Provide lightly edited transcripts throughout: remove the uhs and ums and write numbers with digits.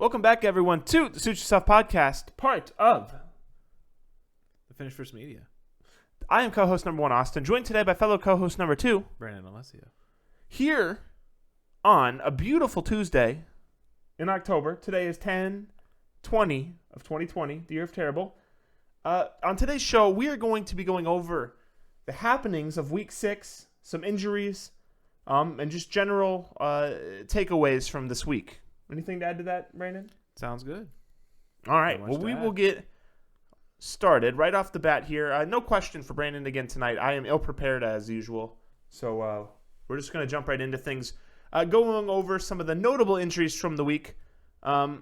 Welcome back, everyone, to the Suit Yourself podcast, part of The Finish First Media. I am co-host number 1, Austin, joined today by fellow co-host number 2, Brandon Alessio. here on a beautiful Tuesday in October. Today is 10/20 of 2020, the year of terrible. On today's show, we are going to be going over the happenings of Week 6, some injuries, and just general takeaways from this week. Anything to add to that, Brandon? Sounds good. All right. Not much Well, to we add. will get started right off the bat here. No question for Brandon again tonight. I am ill-prepared as usual. So we're just going to jump right into things. Going over some of the notable injuries from the week. I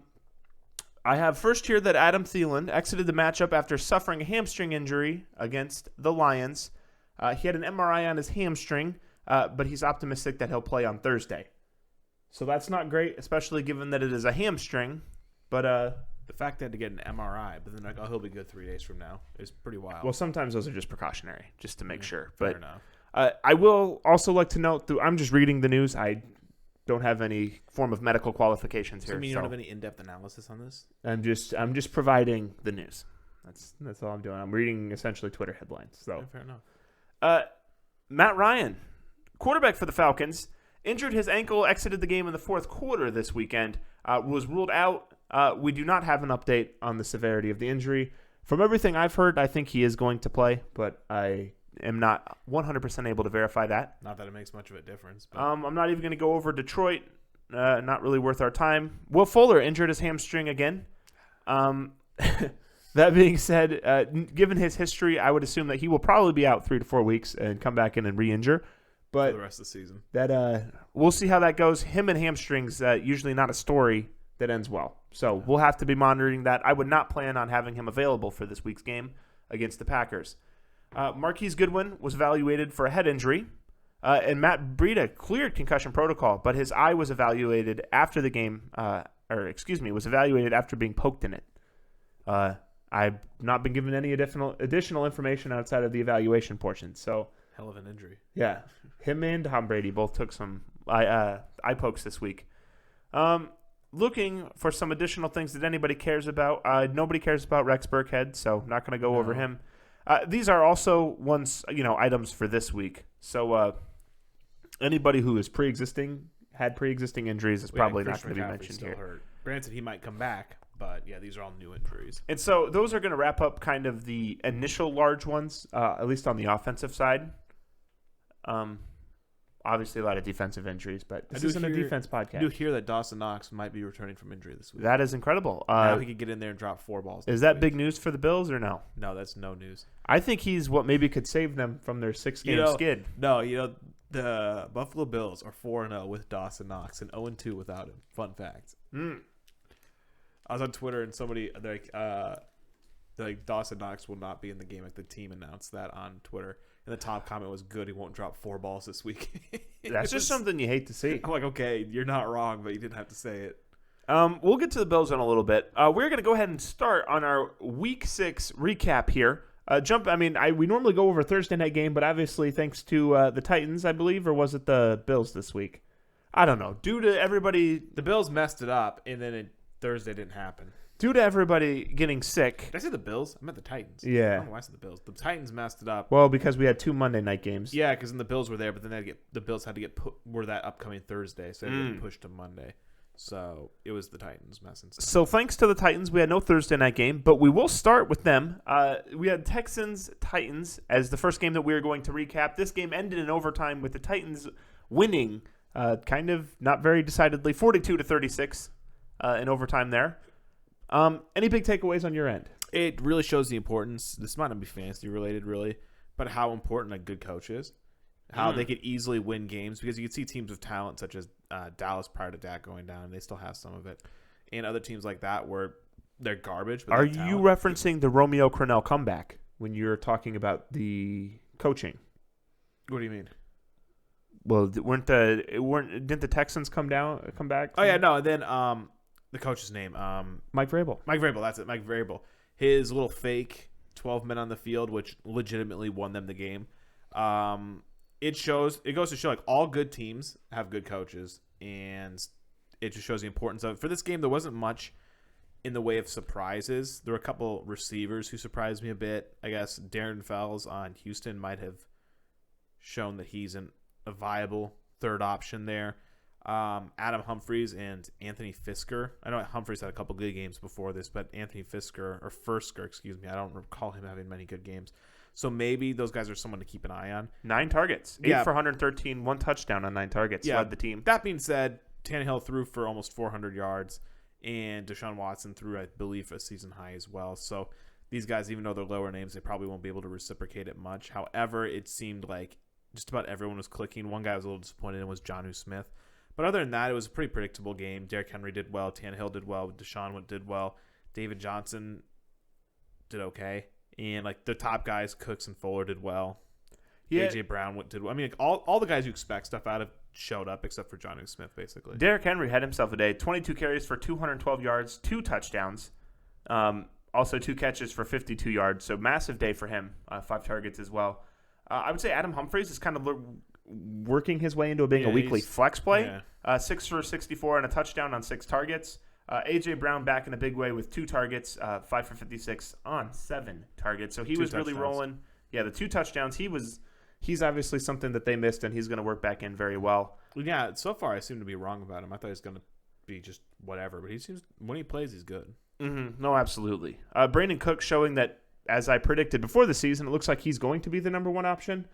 have first here that Adam Thielen exited the matchup after suffering a hamstring injury against the Lions. He had an MRI on his hamstring, but he's optimistic that he'll play on Thursday. So that's not great, especially given that it is a hamstring. But The fact they had to get an MRI, but then like, oh, he'll be good 3 days from now, is pretty wild. well, sometimes those are just precautionary, just to make sure. Fair But enough. I will also like to note, I'm just reading the news. I don't have any form of medical qualifications So here. you mean you don't have any in-depth analysis on this? I'm just providing the news. That's all I'm doing. I'm reading essentially Twitter headlines. So Yeah, fair enough. Matt Ryan, quarterback for the Falcons, injured his ankle, exited the game in the fourth quarter this weekend, was ruled out. We do not have an update on the severity of the injury. From everything I've heard, I think he is going to play, but I am not 100% able to verify that. Not that it makes much of a difference. But I'm not even going to go over Detroit. Not really worth our time. Will Fuller injured his hamstring again. That being said, given his history, I would assume that he will probably be out 3 to 4 weeks and come back in and re-injure. for But the rest of the season. that we'll see how that goes. Him and hamstrings, usually not a story that ends well. So we'll have to be monitoring that. I would not plan on having him available for this week's game against the Packers. Marquise Goodwin was evaluated for a head injury, and Matt Breida cleared concussion protocol, but his eye was evaluated after the game, was evaluated after being poked in it. I've not been given any additional information outside of the evaluation portion. So, Hell of an injury. yeah, him and Tom Brady both took some eye pokes this week. Looking for some additional things that anybody cares about. Nobody cares about Rex Burkhead, so not going to go over him. These are also items for this week. So anybody who is had pre-existing injuries is probably not going to be mentioned here. Hurt. Granted, he might come back, but yeah, these are all new injuries. And so those are going to wrap up kind of the initial large ones, at least on the offensive side. Obviously, a lot of defensive injuries, but this isn't a defense podcast. I do hear that Dawson Knox might be returning from injury this week. That is incredible. Now he could get in there and drop 4 balls. Is this that week. big news for the Bills or no? No, that's no news. I think he's what maybe could save them from their 6-game skid. No, the Buffalo Bills are 4-0 with Dawson Knox and 0-2 without him. Fun fact. I was on Twitter and somebody like Dawson Knox will not be in the game. Like the team announced that on Twitter, and the top comment was, "Good, he won't drop 4 balls this week." That's just something you hate to see. I'm like, okay, you're not wrong, but you didn't have to say it. We'll get to the Bills in a little bit. We're going to go ahead and start on our Week 6 recap here. We normally go over Thursday night game, but obviously thanks to the Titans, I believe, or was it the Bills this week? I don't know. Due to everybody messed it up, and then Thursday didn't happen. Due to everybody getting sick. Did I say the Bills? I meant the Titans. Yeah. I don't know why I said the Bills. The Titans messed it up. Well, because we had 2 Monday night games. Yeah, because then the Bills were there, but then the Bills had to get were that upcoming Thursday, so they had to get pushed to Monday. So it was the Titans messing stuff. So thanks to the Titans, we had no Thursday night game, but we will start with them. We had Texans-Titans as the first game that we are going to recap. This game ended in overtime with the Titans winning, kind of not very decidedly, 42-36 in overtime there. Any big takeaways on your end? It really shows the importance. This might not be fantasy related, really, but how important a good coach is. How they could easily win games, because you can see teams of talent such as Dallas prior to Dak going down, and they still have some of it, and other teams like that where they're garbage. But are you referencing the Romeo Crennel comeback when you're talking about the coaching? What do you mean? Well, didn't the Texans come back? Oh yeah, no. And then the coach's name, Mike Vrabel. Mike Vrabel. That's it, Mike Vrabel. His little fake 12 men on the field, which legitimately won them the game. It goes to show like all good teams have good coaches, and it just shows the importance of it. For this game, there wasn't much in the way of surprises. There were a couple receivers who surprised me a bit. I guess Darren Fells on Houston might have shown that he's a viable third option there. Adam Humphries and Anthony Fisker. I know Humphries had a couple good games before this, but Anthony Fisker, I don't recall him having many good games. So maybe those guys are someone to keep an eye on. 9 targets. 8 for 113, 1 touchdown on 9 targets. Led the team. That being said, Tannehill threw for almost 400 yards, and Deshaun Watson threw, I believe, a season high as well. So these guys, even though they're lower names, they probably won't be able to reciprocate it much. However, it seemed like just about everyone was clicking. One guy I was a little disappointed in was Jonnu Smith. But other than that, it was a pretty predictable game. Derrick Henry did well. Tannehill did well. Deshaun did well. David Johnson did okay. And like the top guys, Cooks and Fuller, did well. Yeah. A.J. Brown did well. I mean, like, all the guys you expect stuff out of showed up except for Jonnu Smith, basically. Derrick Henry had himself a day. 22 carries for 212 yards, 2 touchdowns. Also 2 catches for 52 yards. So massive day for him. 5 targets as well. I would say Adam Humphries is kind of working his way into being a weekly flex play. 6 for 64 and a touchdown on 6 targets. A.J. Brown back in a big way with 2 targets, 5 for 56 on 7 targets. So he was really rolling. Yeah, the 2 touchdowns. He's obviously something that they missed, and he's going to work back in very well. Yeah, so far I seem to be wrong about him. I thought he was going to be just whatever, but he seems when he plays, he's good. Mm-hmm. No, absolutely. Brandon Cook showing that, as I predicted before the season, it looks like he's going to be the number 1 option.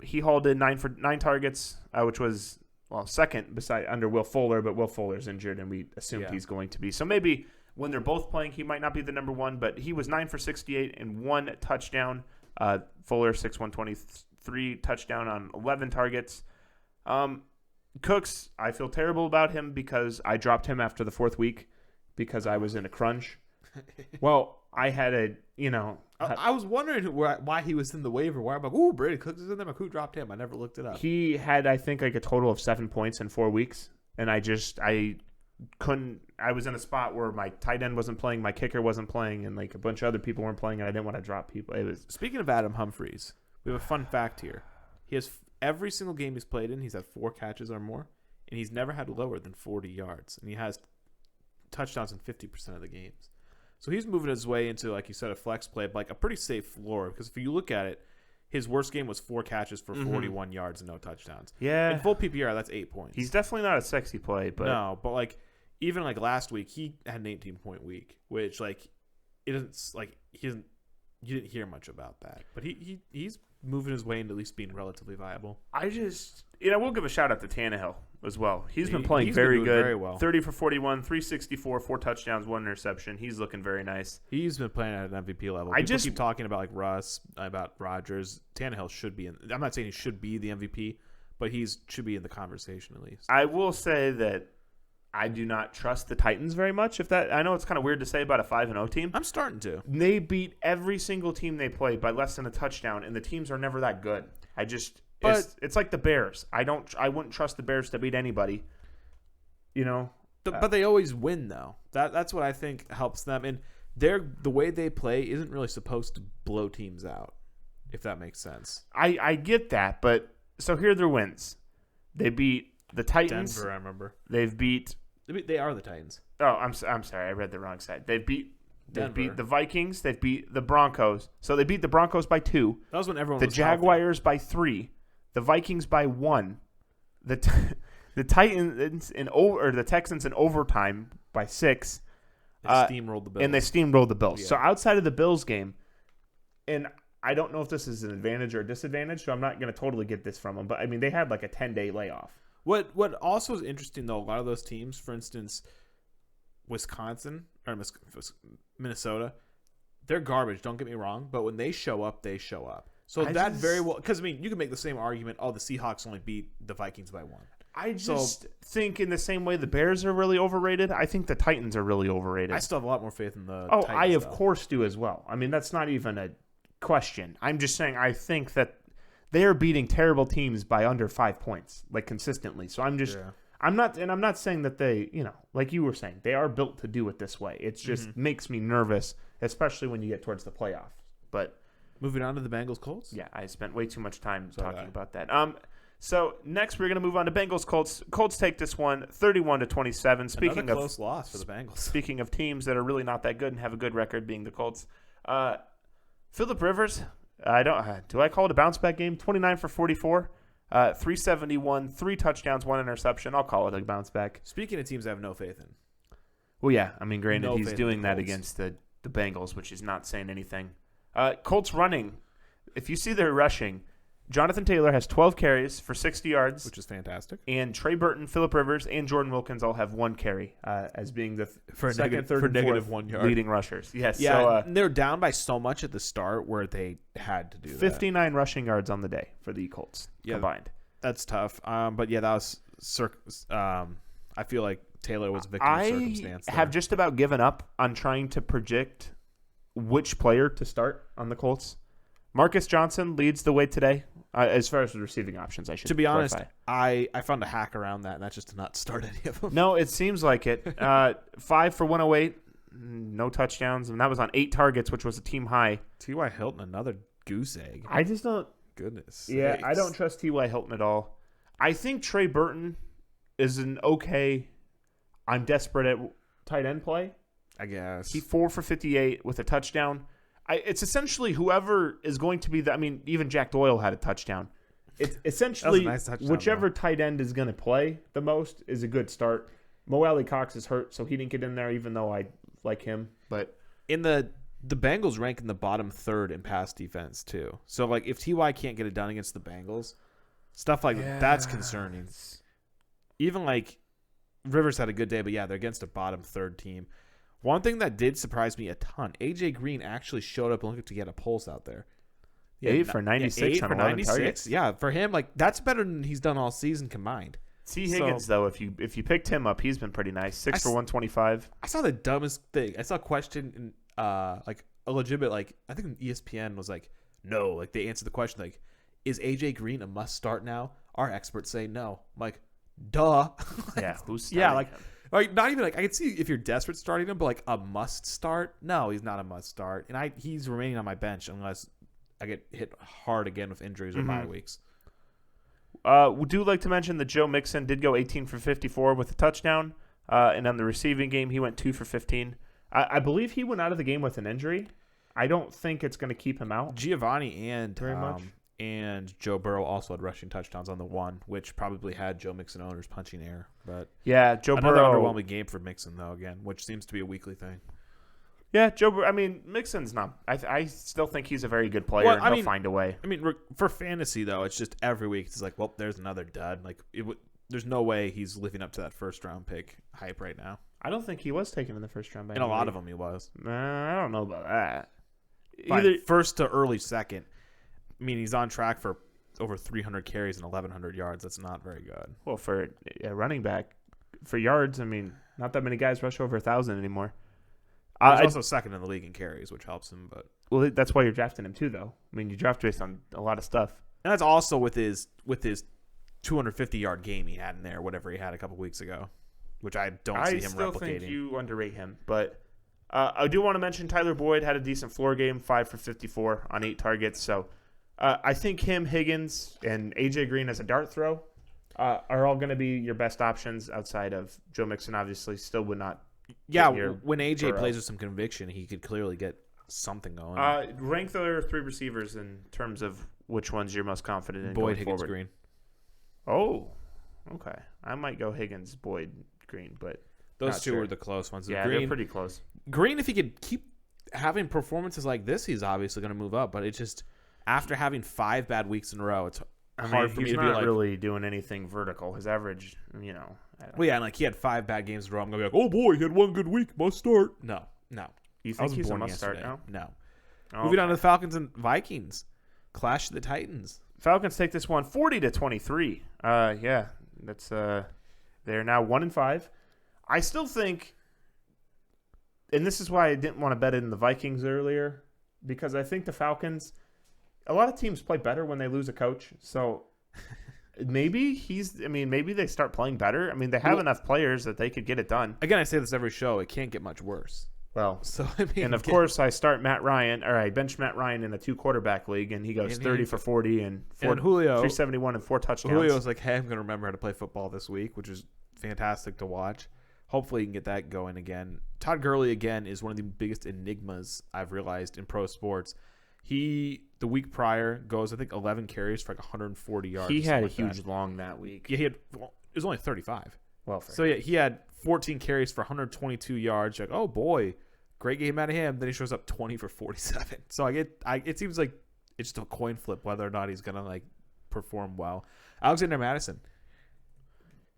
He hauled in 9 targets, which was second beside under Will Fuller, but Will Fuller's injured, and we assumed he's going to be. So maybe when they're both playing, he might not be the number 1, but he was 9 for 68 and 1 touchdown. Fuller 123 touchdown on 11 targets. Cooks, I feel terrible about him because I dropped him after the 4th week because I was in a crunch. Well, I had I was wondering why he was in the waiver wire. I'm like, ooh, Brady Cooks is in there. Who dropped him? I never looked it up. He had, I think, like a total of 7 points in 4 weeks, and I couldn't. I was in a spot where my tight end wasn't playing, my kicker wasn't playing, and like a bunch of other people weren't playing, and I didn't want to drop people. Speaking of Adam Humphries, we have a fun fact here. He has every single game he's played in, he's had 4 catches or more, and he's never had lower than 40 yards, and he has touchdowns in 50% of the games. So he's moving his way into, like you said, a flex play, but like a pretty safe floor. Because if you look at it, his worst game was 4 catches for 41 yards and no touchdowns. Yeah. In full PPR, that's 8 points. He's definitely not a sexy play, but no. But like even like last week, he had an 18-point week, which like it isn't like you didn't hear much about that. But he's moving his way into at least being relatively viable. We'll give a shout out to Tannehill as well. He's been playing very good. Very well. 30 for 41, 364, 4 touchdowns, 1 interception. He's looking very nice. He's been playing at an MVP level. People keep talking about like Russ, about Rodgers. Tannehill should be in. I'm not saying he should be the MVP, but should be in the conversation at least. I will say that I do not trust the Titans very much. I know it's kind of weird to say about a 5-0 team. I'm starting to. They beat every single team they played by less than a touchdown, and the teams are never that good. It's like the Bears. I wouldn't trust the Bears to beat anybody. But they always win though. That's what I think helps them. And the way they play isn't really supposed to blow teams out, if that makes sense. I get that, but so here are their wins. They beat the Titans. Denver, I remember. They are the Titans. Oh, I'm sorry. I read the wrong side. They beat the Vikings. They beat the Broncos. So they beat the Broncos by 2. That was when everyone was healthy. The Jaguars by 3. The Vikings by 1. The Titans the Texans in overtime by 6. They steamrolled the Bills. And they steamrolled the Bills. Yeah. So outside of the Bills game, and I don't know if this is an advantage or a disadvantage, so I'm not going to totally get this from them. But, I mean, they had like a 10-day layoff. What also is interesting, though, a lot of those teams, for instance, Wisconsin or Minnesota, they're garbage, don't get me wrong. But when they show up, they show up. So very well – because, I mean, you can make the same argument, the Seahawks only beat the Vikings by 1. I just think in the same way the Bears are really overrated, I think the Titans are really overrated. I still have a lot more faith in the Titans. I, of though. course, do as well. I mean, that's not even a question. I'm just saying I think that they are beating terrible teams by under 5 points, like consistently. So I'm not saying that they, like you were saying, they are built to do it this way. It just makes me nervous, especially when you get towards the playoffs. But moving on to the Bengals Colts. Yeah, I spent way too much time talking about that. So next we're going to move on to Bengals Colts. Colts take this one 31-27. Another close loss for the Bengals. Speaking of teams that are really not that good and have a good record, being the Colts, Phillip Rivers. Do I call it a bounce back game? 29 for 44, 371, 3 touchdowns, 1 interception. I'll call it a bounce back. Speaking of teams I have no faith in. Well, yeah. I mean, granted, No he's faith in doing the that Colts. against the Bengals, which is not saying anything. Colts running. If you see their rushing, Jonathan Taylor has 12 carries for 60 yards. Which is fantastic. And Trey Burton, Phillip Rivers, and Jordan Wilkins all have 1 carry as being the For second, negative- third, for and negative fourth 1 yard. leading rushers. Yes. Yeah, So, they're down by so much at the start where they had to do that. 59 rushing yards on the day for the Colts combined. That's tough. But yeah, that was I feel like Taylor was a victim of circumstance. I have there. just about given up on trying to predict which player to start on the Colts. Marcus Johnson leads the way today as far as the receiving options. I should To be honest, clarify. I found a hack around that, and that's just to not start any of them. No, it seems like it. 5 for 108, no touchdowns, and that was on 8 targets, which was a team high. T.Y. Hilton, another goose egg. I just don't. Goodness. Yeah, sakes. I don't trust T.Y. Hilton at all. I think Trey Burton is an okay. I'm desperate at tight end play. I guess. He 4 for 58 with a touchdown. It's essentially whoever is going to be the. I mean, even Jack Doyle had a touchdown. It's essentially nice touchdown, whichever tight end is going to play the most is a good start. Mo Alley Cox is hurt, so he didn't get in there, even though I like him. But in the Bengals rank in the bottom third in pass defense too. So like if Ty can't get it done against the Bengals, stuff like that's concerning. Even like Rivers had a good day, but yeah, they're against a bottom third team. One thing that did surprise me a ton, AJ Green actually showed up and looked to get a pulse out there. 8 for 96 8 on for 11 96. targets. Yeah, for him, like that's better than he's done all season combined. T. Higgins, though, if you picked him up, he's been pretty nice. 6 for 125. I saw the dumbest thing. I saw a question in like a legitimate I think ESPN was like, no, like they answered the question like, is AJ Green a must start now? Our experts say no. I'm like, duh. Yeah, who's Yeah, starting like him? like not even like I can see if you're desperate starting him, but like a must start. No, he's not a must start, and he's remaining on my bench unless I get hit hard again with injuries or bye weeks. We do like to mention that Joe Mixon did go 18 for 54 with a touchdown, and on the receiving game he went 2 for 15. I believe he went out of the game with an injury. I don't think it's going to keep him out. Giovanni and Very much. And Joe Burrow also had rushing touchdowns on the one, which probably had Joe Mixon owners punching air. But Yeah, Joe another Burrow. underwhelming game for Mixon though, again, which seems to be a weekly thing. Yeah, I mean, Mixon's not. I still think he's a very good player. Well, and I he'll mean- find a way. I mean, for fantasy though, it's just every week it's like, well, there's another dud. Like there's no way he's living up to that first round pick hype right now. I don't think he was taken in the first round. By In a lot anybody. of them, he was. I don't know about that. Fine, first to early second. I mean, he's on track for over 300 carries and 1,100 yards. That's not very good. Well, for a running back, for yards, I mean, not that many guys rush over 1,000 anymore. He's also second in the league in carries, which helps him. But Well, that's why you're drafting him too, though. I mean, you draft based on a lot of stuff. and that's also with his 250-yard game he had in there, whatever he had a couple weeks ago, which I don't see him still replicating. think you underrate him, but I do want to mention Tyler Boyd had a decent floor game, 5 for 54 on 8 targets. So I think him, Higgins, and AJ Green as a dart throw are all going to be your best options outside of Joe Mixon. Obviously, still would not. Yeah, your when AJ Burrow. plays with some conviction, he could clearly get something going. Rank their 3 receivers in terms of which ones you're most confident in. Boyd, going Higgins, forward. Green. Oh, okay. I might go Higgins, Boyd, Green, but Those not two sure. are the close ones. Yeah, Green, they're pretty close. Green, if he could keep having performances like this, he's obviously going to move up. But it's just after having 5 bad weeks in a row, it's hard for me he's to be not like, really doing anything vertical. His average, I don't well, yeah, and like he had 5 bad games in a row. I'm going to be like, oh boy, he had 1 good week, must start. No. You I think was he's a born must start yesterday. now? No. Oh, Moving on to the Falcons and Vikings. Clash of the Titans. Falcons take this one 40-23. Yeah, that's they're now 1-5. I still think, and this is why I didn't want to bet in the Vikings earlier, because I think the Falcons, a lot of teams play better when they lose a coach. So maybe maybe they start playing better. I mean, they have enough players that they could get it done. Again, I say this every show. It can't get much worse. Well, So I mean, and of course, I start Matt Ryan, or I bench Matt Ryan in a 2-quarterback league, and he goes And 30 for 40 and Julio, 371 and 4 touchdowns. Julio's like, hey, I'm going to remember how to play football this week, which is fantastic to watch. Hopefully, he can get that going again. Todd Gurley, again, is one of the biggest enigmas I've realized in pro sports. He, the week prior, goes, I think, 11 carries for like 140 yards. He had a like huge that. long that week. Yeah, it was only 35. Well, fair. So, yeah, he had 14 carries for 122 yards. You're like, oh, boy, great game out of him. Then he shows up 20 for 47. So, it seems like it's just a coin flip whether or not he's going to, like, perform well. Alexander Madison.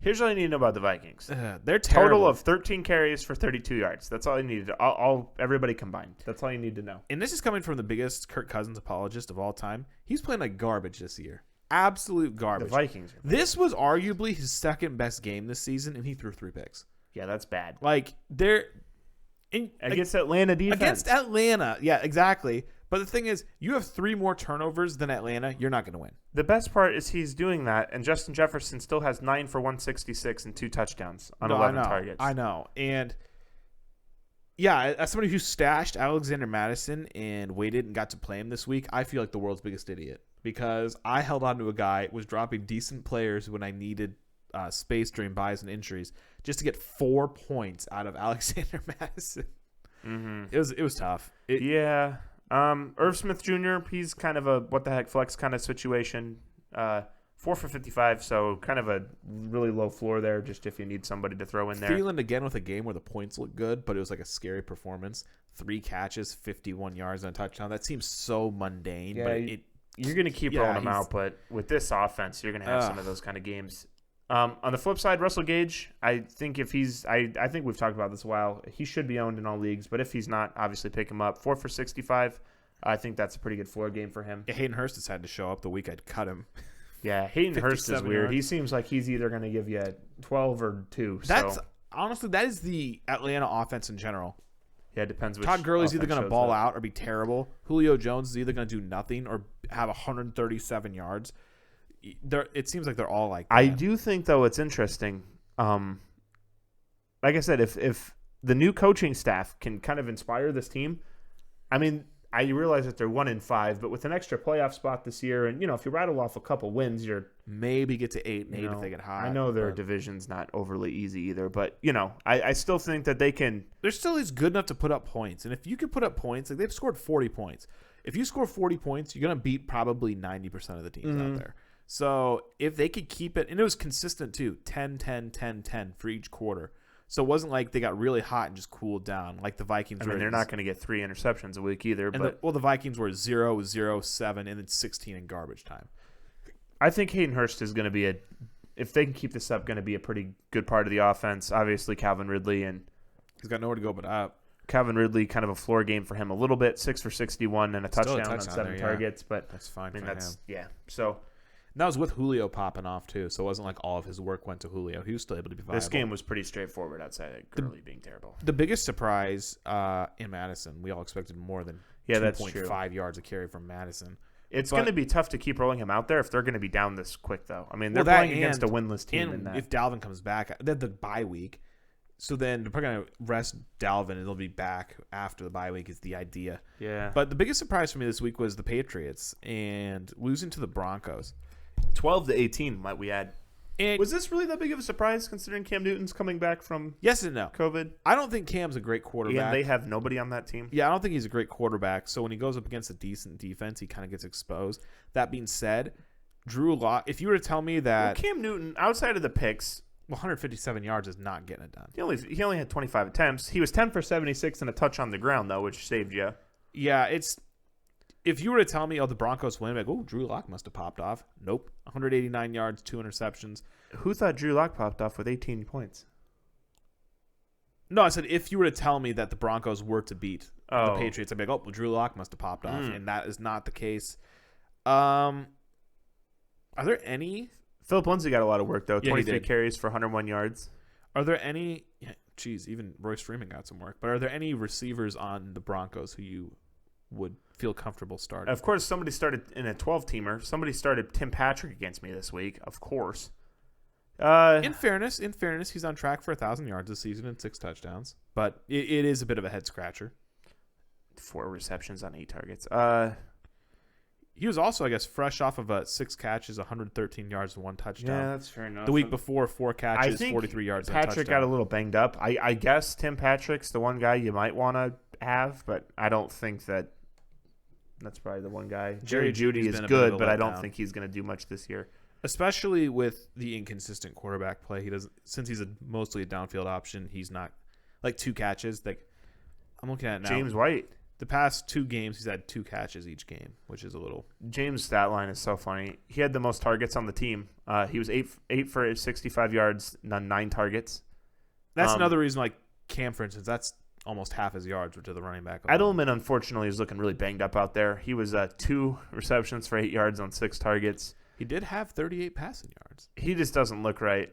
Here's what I need to know about the Vikings. They're terrible. Total of 13 carries for 32 yards. That's all you need. All everybody combined. That's all you need to know. And this is coming from the biggest Kirk Cousins apologist of all time. He's playing like garbage this year. Absolute The garbage. Vikings. This was arguably his second best game this season, and he threw 3 picks. Yeah, that's bad. Like, they're Against Atlanta defense. against Atlanta. Yeah, exactly. But the thing is, you have 3 more turnovers than Atlanta. You're not going to win. The best part is he's doing that, and Justin Jefferson still has 9 for 166 and 2 touchdowns on 11 targets. I know. And yeah, as somebody who stashed Alexander Madison and waited and got to play him this week, I feel like the world's biggest idiot because I held on to a guy, was dropping decent players when I needed space during buys and injuries just to get 4 points out of Alexander Madison. Mm-hmm. It was tough. Yeah. Irv Smith Jr., he's kind of a what-the-heck flex kind of situation. 4 for 55, so kind of a really low floor there just if you need somebody to throw in there. Thielen again with a game where the points look good, but it was like a scary performance. 3 catches, 51 yards, and a touchdown. That seems so mundane, Yeah, but you're going to keep rolling them out, but with this offense, you're going to have some of those kind of games. On the flip side, Russell Gage, I think if he's I think we've talked about this a while. He should be owned in all leagues, but if he's not, obviously pick him up. 4 for 65. I think that's a pretty good floor game for him. Hayden Hurst decided to show up the week I'd cut him. Yeah, Hayden Hurst is 57 weird. yards. He seems like he's either going to give you 12 or 2. That's so. honestly, that is the Atlanta offense in general. Yeah, it depends which Todd Gurley's either offense going to shows ball up. out or be terrible. Julio Jones is either going to do nothing or have 137 yards. It seems like they're all like that. I do think, though, it's interesting. Like I said, if the new coaching staff can kind of inspire this team, I mean, I realize that they're 1-5, but with an extra playoff spot this year, and if you rattle off a couple wins, you're maybe get to 8-8 if they get hot. I know their but division's not overly easy either, but I still think that they can. they're still is good enough to put up points, and if you can put up points, like they've scored 40 points. If you score 40 points, you're going to beat probably 90% of the teams out there. So if they could keep it, and it was consistent too, 10, 10, 10, 10 for each quarter. So it wasn't like they got really hot and just cooled down like the Vikings I were. mean, they're not going to get 3 interceptions a week either, but the Vikings were 0, 0, 7, and then 16 in garbage time. I think Hayden Hurst is going to be if they can keep this up, going to be a pretty good part of the offense. Obviously, Calvin Ridley, and He's got nowhere to go but up. Calvin Ridley, kind of a floor game for him a little bit, 6 for 61 and a Still a touchdown on touchdown 7 there, yeah. targets, but That's fine I mean, for that's him. yeah. So And that was with Julio popping off too, so it wasn't like all of his work went to Julio. He was still able to be viable. this game was pretty straightforward outside of Gurley being terrible. The biggest surprise in Madison, we all expected more than That's true. 2.5 yards a carry from Madison. It's But- going to be tough to keep rolling him out there if they're going to be down this quick, though. I mean, they're Well, that playing against a and- winless team in And that. if Dalvin comes back, then the bye week. So then they're probably going to rest Dalvin and he'll be back after the bye week is the idea. Yeah. But the biggest surprise for me this week was the Patriots and losing to the Broncos. 12-18, might we add. And Was this really that big of a surprise considering Cam Newton's coming back from yes and no. COVID? I don't think Cam's a great quarterback. And they have nobody on that team? Yeah, I don't think he's a great quarterback. So when he goes up against a decent defense, he kind of gets exposed. That being said, Drew Lock, if you were to tell me Well, that Cam Newton, outside of the picks, 157 yards is not getting it done. he only had 25 attempts. He was 10 for 76 and a touch on the ground, though, which saved you. Yeah, if you were to tell me, the Broncos win, like, Drew Lock must have popped off. Nope. 189 yards, 2 interceptions. Who thought Drew Lock popped off with 18 points? No, I said if you were to tell me that the Broncos were to beat the Oh. Patriots, I'd be like, Drew Lock must have popped off, Mm. and that is not the case. Are there any? Philip Lindsay got a lot of work, though. Yeah, he 23 did. carries for 101 yards. Are there any? Geez, even Royce Freeman got some work. But are there any receivers on the Broncos who you would feel comfortable starting? Of course, somebody started in a 12-teamer. Somebody started Tim Patrick against me this week, of course. In fairness, he's on track for 1,000 yards this season and 6 touchdowns. But it is a bit of a head scratcher. 4 receptions on 8 targets. He was also, I guess, fresh off of 6 catches, 113 yards and 1 touchdown. Yeah, that's fair enough. The week before, 4 I catches, think 43 yards and a Patrick touchdown. got a little banged up. I guess Tim Patrick's the one guy you might want to have, but I don't think that's probably the one guy. Jerry Jeudy Jeudy's is been a bit of good, a but I don't letdown. think he's going to do much this year. Especially with the inconsistent quarterback play. He doesn't, since he's mostly a downfield option, he's not like 2 catches. Like I'm looking at it now. James White. The past 2 games, he's had 2 catches each game, which is a little. James' stat line is so funny. He had the most targets on the team. He was 8 for 65 yards on 9 targets. That's another reason, like Cam, for instance, that's almost half his yards to the running back. Edelman, unfortunately, is looking really banged up out there. He was 2 receptions for 8 yards on 6 targets. He did have 38 passing yards. He just doesn't look right.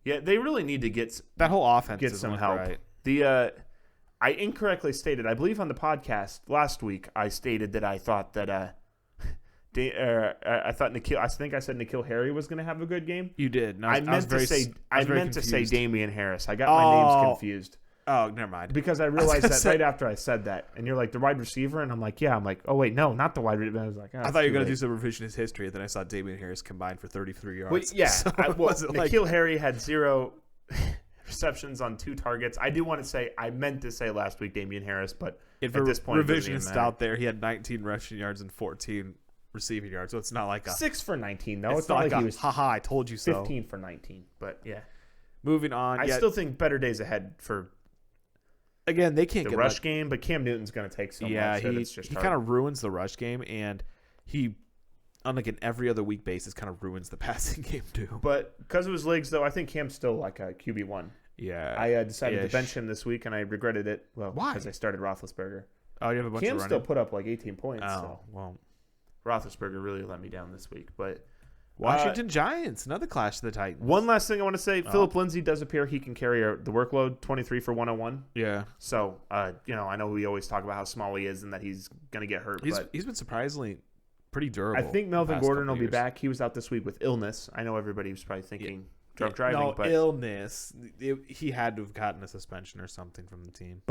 Yeah, they really need to get That whole offense get doesn't some look help. right. I incorrectly stated, I believe on the podcast last week, I stated that I thought that I think I said N'Keal Harry was going to have a good game. You did. No, I meant to say confused. Damian Harris. I got my names confused Oh, never mind. because I realized that say- right after I said that, and you're like the wide receiver, and I'm like, yeah, I'm like, oh wait, no, not the wide receiver. I was like, I thought you were going to do some revisionist history, and then I saw Damian Harris combined for 33 yards. Well, yeah, So well, wasn't N'Keal Harry had 0 receptions on 2 targets. I do want to say I meant to say last week Damian Harris, but And at for this point, it doesn't even revisionists matter. out there, he had 19 rushing yards and 14 receiving yards. So it's not like a 6 for 19 though. it's, not like, he a was haha, I told you so. 15 for 19. But yeah, Moving on. I still think better days ahead for again, they can't the get rush game, but Cam Newton's going to take so much that it's just he hard. kind of ruins the rush game, and he, on like an every other week basis, kind of ruins the passing game too. But because of his legs, though, I think Cam's still like a QB1. Yeah, I decided to ish. bench him this week, and I regretted it. Well, Why? because I started Roethlisberger. Oh, you have a bunch Cam of still running. put up like 18 points. Oh, So well. Roethlisberger really let me down this week. But Washington Giants, another clash of the Titans. one last thing I want to say: Oh. Philip Lindsay does appear he can carry the workload, 23 for 101. Yeah, So, I know we always talk about how small he is and that he's going to get hurt. But he's been surprisingly pretty durable. I think the Melvin past Gordon couple will be years. back. He was out this week with illness. I know everybody was probably thinking drunk driving, No but illness. He had to have gotten a suspension or something from the team.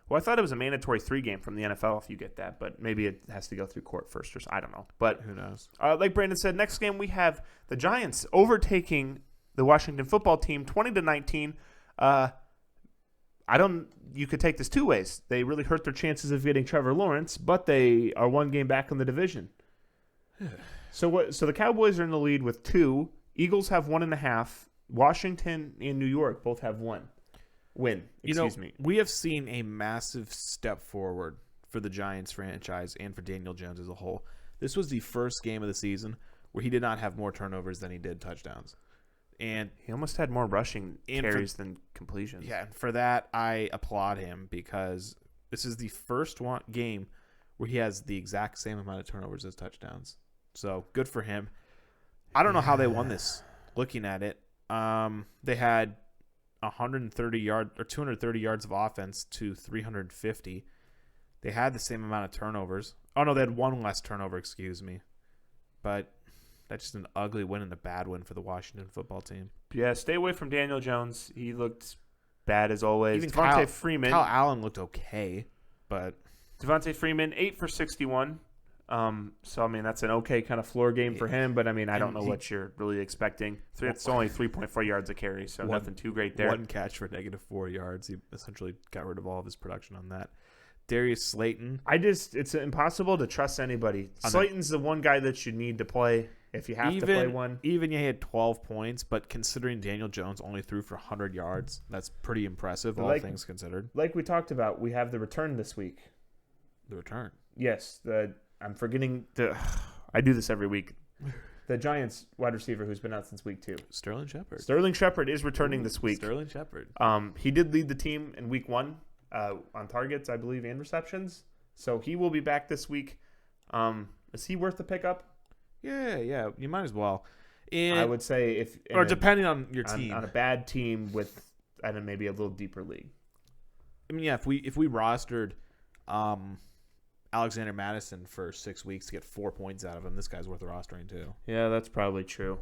I thought it was a mandatory 3 game from the NFL if you get that, but maybe it has to go through court first or I don't know. But Who knows? like Brandon said, next game we have the Giants overtaking the Washington football team 20-19. You could take this 2 ways. They really hurt their chances of getting Trevor Lawrence, but they are 1 game back in the division. So the Cowboys are in the lead with 2. Eagles have 1.5. Washington and New York both have 1. Excuse me. We have seen a massive step forward for the Giants franchise and for Daniel Jones as a whole. This was the first game of the season where he did not have more turnovers than he did touchdowns. And He almost had more rushing And carries than completions. yeah, and for that I applaud him because this is the first game where he has the exact same amount of turnovers as touchdowns. So good for him. I don't know how they won this. Looking at it, they had 230 yards of offense to 350. They had the same amount of turnovers. Oh no, they had 1 less turnover. Excuse me, but that's just an ugly win and a bad win for the Washington football team. Yeah, stay away from Daniel Jones. He looked bad as always. Even Devontae Freeman. Kyle Allen looked okay, but Devontae Freeman, 8 for 61. So I mean that's an okay kind of floor game for him, but I mean I don't know what you're really expecting. It's only 3.4 yards a carry, so nothing too great there. 1 catch for -4 yards. He essentially got rid of all of his production on that. Darius Slayton. It's impossible to trust anybody. Slayton's the one guy that you need to play if you have to play one. Even he had 12 points, but considering Daniel Jones only threw for 100 yards, that's pretty impressive, all things considered. Like we talked about, we have the return this week. The return. Yes, I'm forgetting I do this every week. The Giants wide receiver who's been out since week 2. Sterling Shepard. Sterling Shepard is returning this week. Sterling Shepard. He did lead the team in week 1 on targets, I believe, and receptions. So he will be back this week. Is he worth the pickup? Yeah, you might as well. And, I would say depending on your team. on a bad team with maybe a little deeper league. I mean, yeah, if we rostered Alexander Madison for 6 weeks to get 4 points out of him, this guy's worth rostering too. Yeah, that's probably true.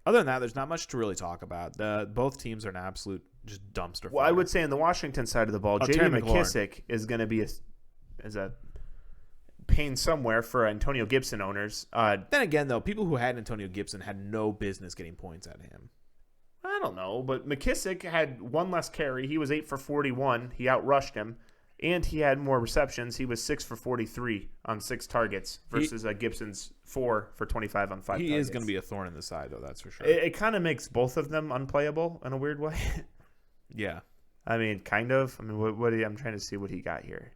Other than that, there's not much to really talk about. Both teams are an absolute just dumpster Well, I fire. would say on the Washington side of the ball, J.D. Terry McLaurin. McKissick is going to be a pain somewhere for Antonio Gibson owners. Then again, though, people who had Antonio Gibson had no business getting points out of him. I don't know, but McKissick had one less carry. He was 8 for 41. He outrushed him, and he had more receptions. He was 6 for 43 on 6 targets versus Gibson's 4 for 25 on 5 targets. He is going to be a thorn in the side, though, that's for sure. It kind of makes both of them unplayable in a weird way. Yeah. I mean, kind of. I mean, I'm trying to see what he got here.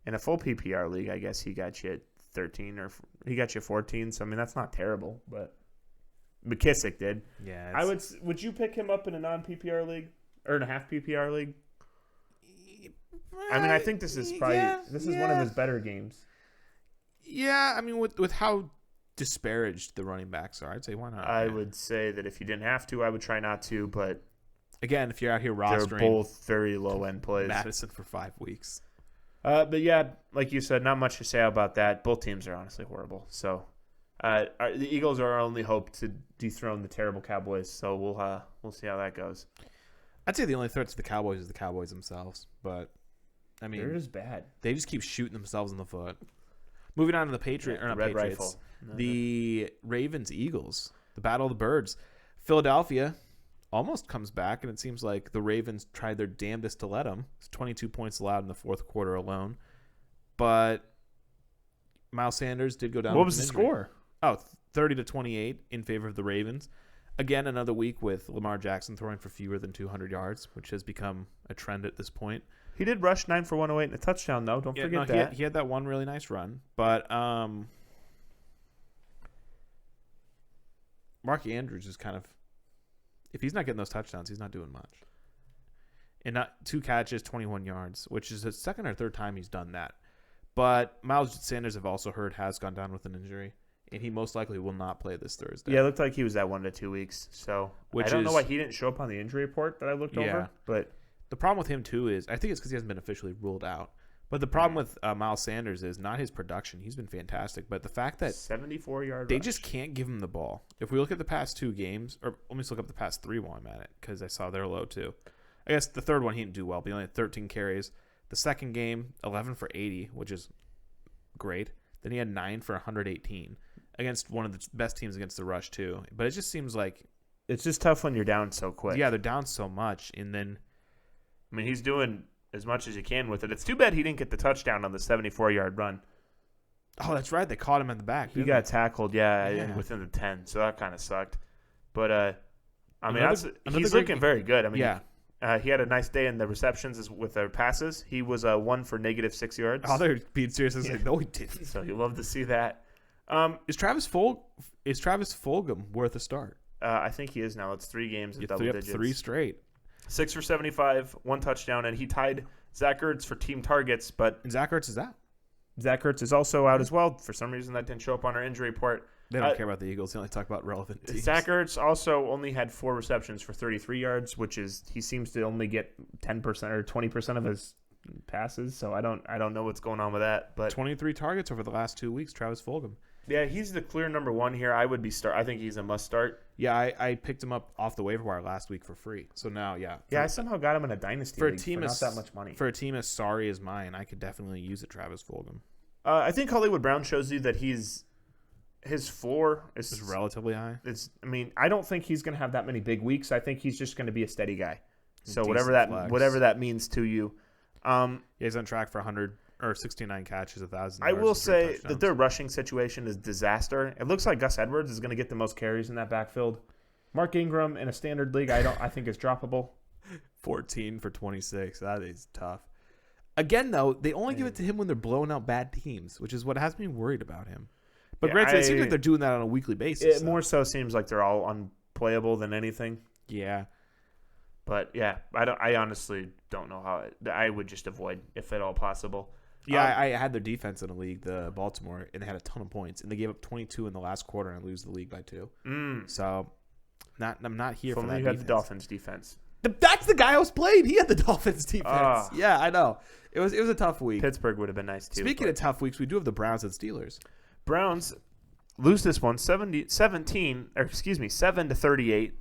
In a full PPR league, I guess he got you 13 or he got you 14. So I mean, that's not terrible, but McKissick did. Yeah. Would you pick him up in a non PPR league or in a half PPR league? I mean, I think this is probably one of his better games. Yeah, I mean, with how disparaged the running backs are, I'd say why not? I would say that if you didn't have to, I would try not to, but Again, if you're out here they're rostering both very low end plays. Madison for 5 weeks. But yeah, like you said, not much to say about that. Both teams are honestly horrible. So the Eagles are our only hope to dethrone the terrible Cowboys. So we'll see how that goes. I'd say the only threat to the Cowboys is the Cowboys themselves, but I mean, They're just bad. they just keep shooting themselves in the foot. Moving on to the Red Patriots, Rifle. the Ravens-Eagles, the Battle of the Birds. Philadelphia almost comes back, and it seems like the Ravens tried their damnedest to let them. It's 22 points allowed in the fourth quarter alone. But Miles Sanders did go down. What with was an the injury. score? Oh, 30-28 in favor of the Ravens. Again, another week with Lamar Jackson throwing for fewer than 200 yards, which has become a trend at this point. He did rush 9 for 108 and a touchdown, though. Don't forget that. He had that one really nice run. But Mark Andrews is kind of, if he's not getting those touchdowns, he's not doing much. And not 2 catches, 21 yards, which is the second or third time he's done that. But Miles Sanders, I've also heard, has gone down with an injury, and he most likely will not play this Thursday. Yeah, it looked like he was at 1 to 2 weeks. So Which I don't know is- why he didn't show up on the injury report that I looked over. But The problem with him, too, is I think it's because he hasn't been officially ruled out. But the problem with Miles Sanders is not his production. He's been fantastic. But the fact that 74-yard they rush. just can't give him the ball. If we look at the past 2 games, or let me just look up the past 3 while I'm at it, because I saw they're low, too. I guess the third one he didn't do well, but he only had 13 carries. The second game, 11 for 80, which is great. Then he had 9 for 118 against one of the best teams against the rush, too. But it just seems like, It's just tough when you're down so quick. yeah, they're down so much, and then I mean, he's doing as much as he can with it. It's too bad he didn't get the touchdown on the 74-yard run. oh, that's right, they caught him in the back. He didn't got they? tackled, Yeah. within the 10, so that kind of sucked. But, I mean, Another he's great looking game. very good. I mean, Yeah. he had a nice day in the receptions with their passes. He was 1 for -6 yards. Oh, they're being serious. I was like, no, he didn't. So you love to see that. Is Travis Fulgham worth a start? I think he is now. It's 3 games You at double threw up digits. 3 straight. 6 for 75, 1 touchdown, and he tied Zach Ertz for team targets. But And Zach Ertz is out. Zach Ertz is also out as well. For some reason, that didn't show up on our injury report. They don't care about the Eagles. They only talk about relevant teams. Zach Ertz also only had 4 receptions for 33 yards, which is he seems to only get 10% or 20% of his passes. So I don't know what's going on with that. But 23 targets over the last 2 weeks, Travis Fulgham. yeah, he's the clear number 1 here. I think he's a must start. Yeah, I picked him up off the waiver wire last week for free. So now, Yeah, I somehow got him in a dynasty for a league team for not as that much money. For a team as sorry as mine, I could definitely use a Travis Fulgham. I think Hollywood Brown shows you that his floor It's is relatively high. I mean, I don't think he's going to have that many big weeks. I think he's just going to be a steady guy. So Decent whatever flex. that means to you. Yeah, he's on track for 100 or 69 catches, 1,000. I will say that their rushing situation is disaster. It looks like Gus Edwards is going to get the most carries in that backfield. Mark Ingram in a standard league, I think is droppable. 14 for 26. That is tough. Again, though, they only give it to him when they're blowing out bad teams, which is what has me worried about him. But Yeah, granted, it seems like they're doing that on a weekly basis. It more so seems like they're all unplayable than anything. Yeah. But yeah, I honestly don't know how I would just avoid if at all possible. Yeah, I had their defense in a league, the Baltimore, and they had a ton of points, and they gave up 22 in the last quarter and lose the league by 2. So, I'm not here If for only that you had defense. the Dolphins defense. That's the guy I was playing. He had the Dolphins defense. Yeah, I know. It was a tough week. Pittsburgh would have been nice too. Speaking of tough weeks, we do have the Browns and Steelers. Browns, lose this one 7-38.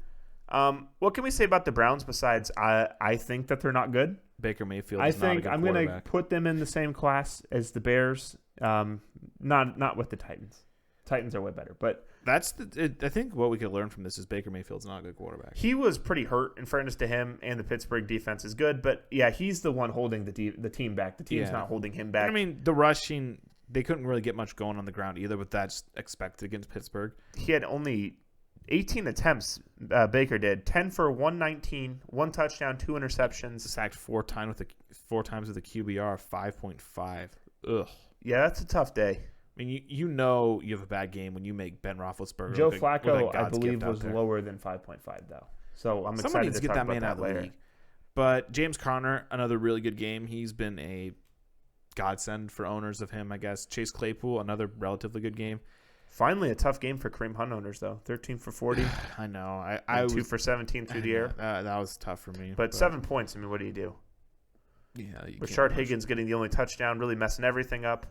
What can we say about the Browns besides I think that they're not good? Baker Mayfield. I is not a think good I'm going to quarterback. put them in the same class as the Bears. Not with the Titans. Titans are way better, but I think what we could learn from this is Baker Mayfield's not a good quarterback. he was pretty hurt. In fairness to him, and the Pittsburgh defense is good, but yeah, he's the one holding the team back. The team's Yeah. not holding him back. I mean, the rushing, they couldn't really get much going on the ground either, but that's expected against Pittsburgh. He had only 18 attempts. Baker did 10 for 119, 1 touchdown, 2 interceptions. Sacked four times with a QBR of 5.5. Ugh. Yeah, that's a tough day. I mean, you know you have a bad game when you make Ben Roethlisberger. Joe look like Flacco, I God's believe, gift out was there. lower than 5.5 though. So I'm Someone excited needs to to get talk that about man out of the later. league. But James Conner, another really good game. He's been a godsend for owners of him, I guess. Chase Claypool, another relatively good game. Finally, a tough game for Kareem Hunt owners though. 13 for 40, I know. I and was 2 for 17 through the air. That was tough for me. But 7 points. I mean, what do you do? Yeah, you can't Rashard do much. Higgins getting the only touchdown, really messing everything up.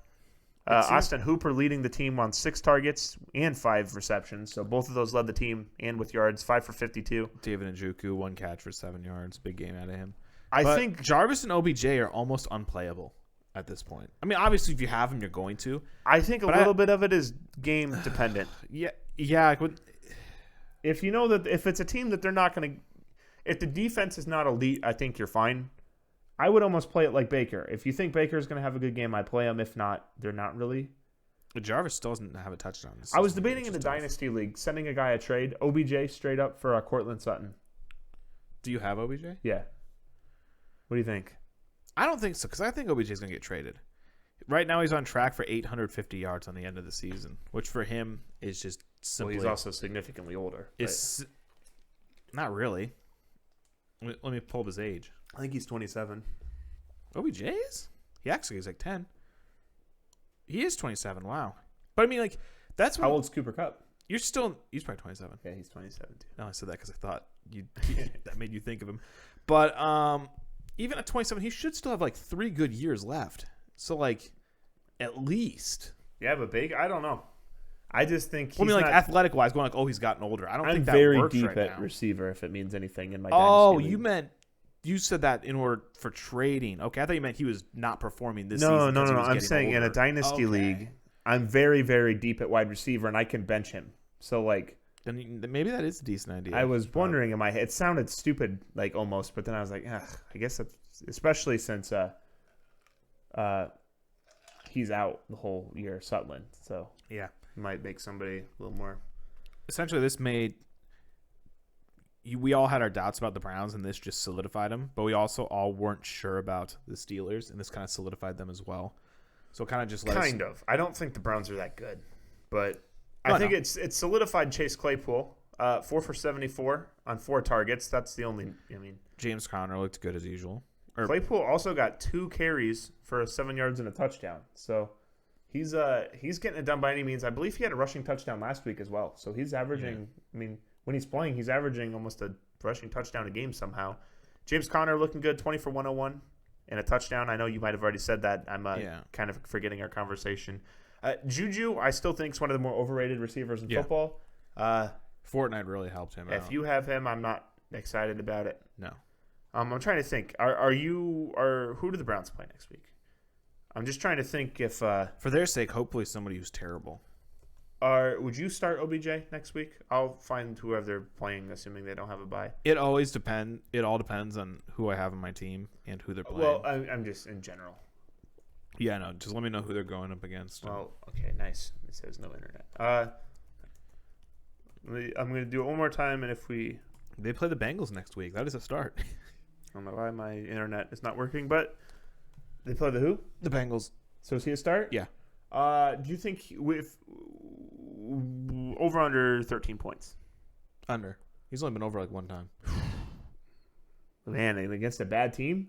It seems- Austin Hooper leading the team on 6 targets and 5 receptions. So both of those led the team and with yards, 5 for 52. David Njoku, 1 catch for 7 yards. Big game out of him. I But think Jarvis and OBJ are almost unplayable at this point. I mean, obviously, if you have them, you're going to. a but little bit of it is game dependent. Yeah. If you know that if it's a team that they're not going to, if the defense is not elite, I think you're fine. I would almost play it like Baker. If you think Baker is going to have a good game, I play him. If not, they're not really. Jarvis still doesn't have a touchdown. I was debating in the Dynasty League sending a guy a trade, OBJ straight up for Cortland Sutton. Do you have OBJ? Yeah. What do you think? I don't think so, because I think OBJ is going to get traded. Right now, he's on track for 850 yards on the end of the season, which for him is just simply. Well, he's also significantly older. It's not really. Let me pull up his age. I think he's 27. OBJ is? He actually is like 10. He is 27. Wow. But I mean, like, that's what How old's Cooper Kupp? you're still. He's probably 27. Yeah, he's 27 too. No, I said that because I thought that made you think of him. But even at 27, he should still have like 3 good years left. So like, at least. Yeah, but big. I don't know. I just think. Well, I mean, like not, athletic wise, going like, oh, he's gotten older. I don't I'm think that very works deep right at now. receiver. If it means anything in my. Oh, Dynasty you league. meant you said that in order for trading. Okay, I thought you meant he was not performing this No, season. no, 'cause no, he no. was I'm getting saying in a older. Dynasty Okay. league, I'm very, very deep at wide receiver, and I can bench him. So like, Then maybe that is a decent idea. I was wondering in my head. It sounded stupid, like almost, but then I was like, I guess that's especially since he's out the whole year, Sutland. So Yeah. it might make somebody a little more. Essentially, this made. We all had our doubts about the Browns, and this just solidified them. But we also all weren't sure about the Steelers, and this kind of solidified them as well. So it kind of just let us. Kind of. I don't think the Browns are that good, but No, I think no. it's solidified Chase Claypool. 4 for 74 on 4 targets. That's the only. I mean, James Conner looked good as usual. Claypool also got 2 carries for 7 yards and a touchdown. So he's getting it done by any means. I believe he had a rushing touchdown last week as well. So he's averaging. Yeah. I mean, when he's playing, he's averaging almost a rushing touchdown a game somehow. James Conner looking good, 20 for 101 and a touchdown. I know you might have already said that. I'm kind of forgetting our conversation. Juju, I still think is one of the more overrated receivers in football. Fortnite really helped him out. If you have him, I'm not excited about it. No. I'm trying to think. Who do the Browns play next week? I'm just trying to think if For their sake, hopefully somebody who's terrible. would you start OBJ next week? I'll find whoever they're playing, assuming they don't have a bye. It always depends. It all depends on who I have on my team and who they're playing. Well, I'm just in general. Yeah, no. Just let me know who they're going up against. Well, okay, nice. It says no internet. I'm going to do it one more time, and if we, They play the Bengals next week. That is a start. I don't know why my internet is not working, but they play the who? The Bengals. So is he a start? Yeah. Do you think with over under 13 points? Under. He's only been over like one time. Man, and against a bad team?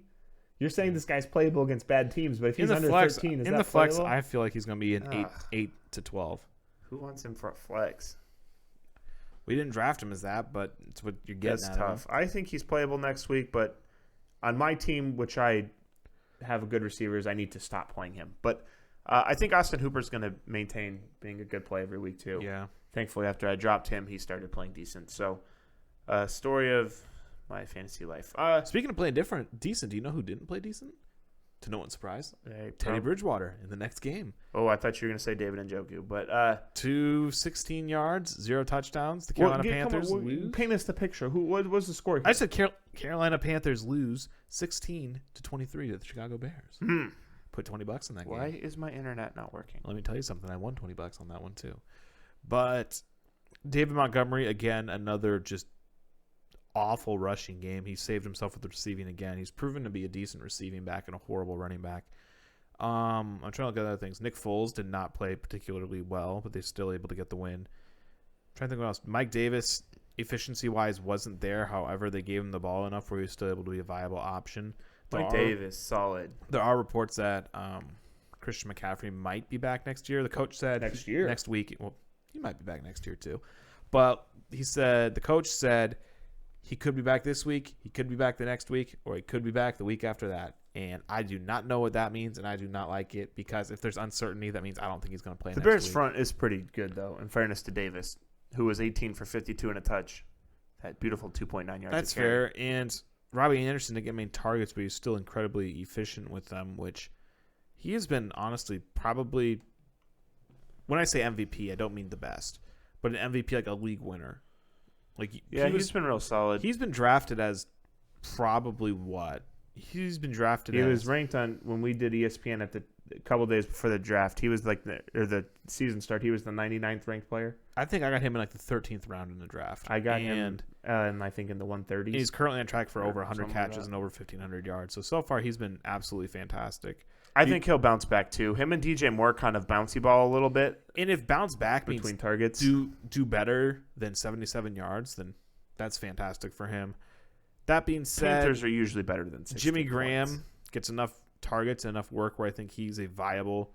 You're saying this guy's playable against bad teams, but if he's in the under flex, 13, is in that the flex, playable? I feel like he's going to be an Ugh. 8 to 12. Who wants him for a flex? We didn't draft him as that, but it's what you're getting. That's out of him. tough. I think he's playable next week, but on my team, which I have good receivers, I need to stop playing him. But I think Austin Hooper's going to maintain being a good play every week too. Yeah. Thankfully, after I dropped him, he started playing decent. So, story of my fantasy life. Speaking of playing decent, do you know who didn't play decent? To no one's surprise, Teddy Prob- Bridgewater in the next game. Oh, I thought you were going to say David Njoku, but 216 yards, 0 touchdowns. The Carolina Panthers lose. Paint us the picture. What was the score here? I said Carolina Panthers lose 16-23 to the Chicago Bears. Put $20 in that game. Why is my internet not working? Let me tell you something. I won $20 on that one too. But David Montgomery, again, another just awful rushing game. He saved himself with the receiving again. He's proven to be a decent receiving back and a horrible running back. I'm trying to look at other things. Nick Foles did not play particularly well, but they're still able to get the win. I'm trying to think what else. Mike Davis, efficiency-wise, wasn't there. However, they gave him the ball enough where he was still able to be a viable option. Mike Davis, solid. There are reports that Christian McCaffrey might be back next year. The coach said next week. Well, he might be back next year too. But the coach said he could be back this week, he could be back the next week, or he could be back the week after that. And I do not know what that means, and I do not like it because if there's uncertainty, that means I don't think he's going to play The next Bears week. front is pretty good, though, in fairness to Davis, who was 18 for 52 and a touch. That beautiful 2.9 yards. That's fair. And Robbie Anderson didn't get many targets, but he's still incredibly efficient with them, which he has been, honestly, probably, when I say MVP, I don't mean the best, but an MVP like a league winner. Like, yeah, he's been real solid. He's been drafted as probably what? He's been drafted He as... was ranked on, when we did ESPN at the couple days before the draft, he was like, the season start, he was the 99th ranked player. I think I got him in like the 13th round in the draft. I got him, I think, in the 130s. He's currently on track for over 100 something catches like and over 1,500 yards. So far, he's been absolutely fantastic. I think he'll bounce back, too. Him and DJ Moore kind of bouncy ball a little bit. And if bounce back between means targets, do better than 77 yards, then that's fantastic for him. That being said, Panthers are usually better than 60 Jimmy Graham points. gets enough targets and enough work where I think he's a viable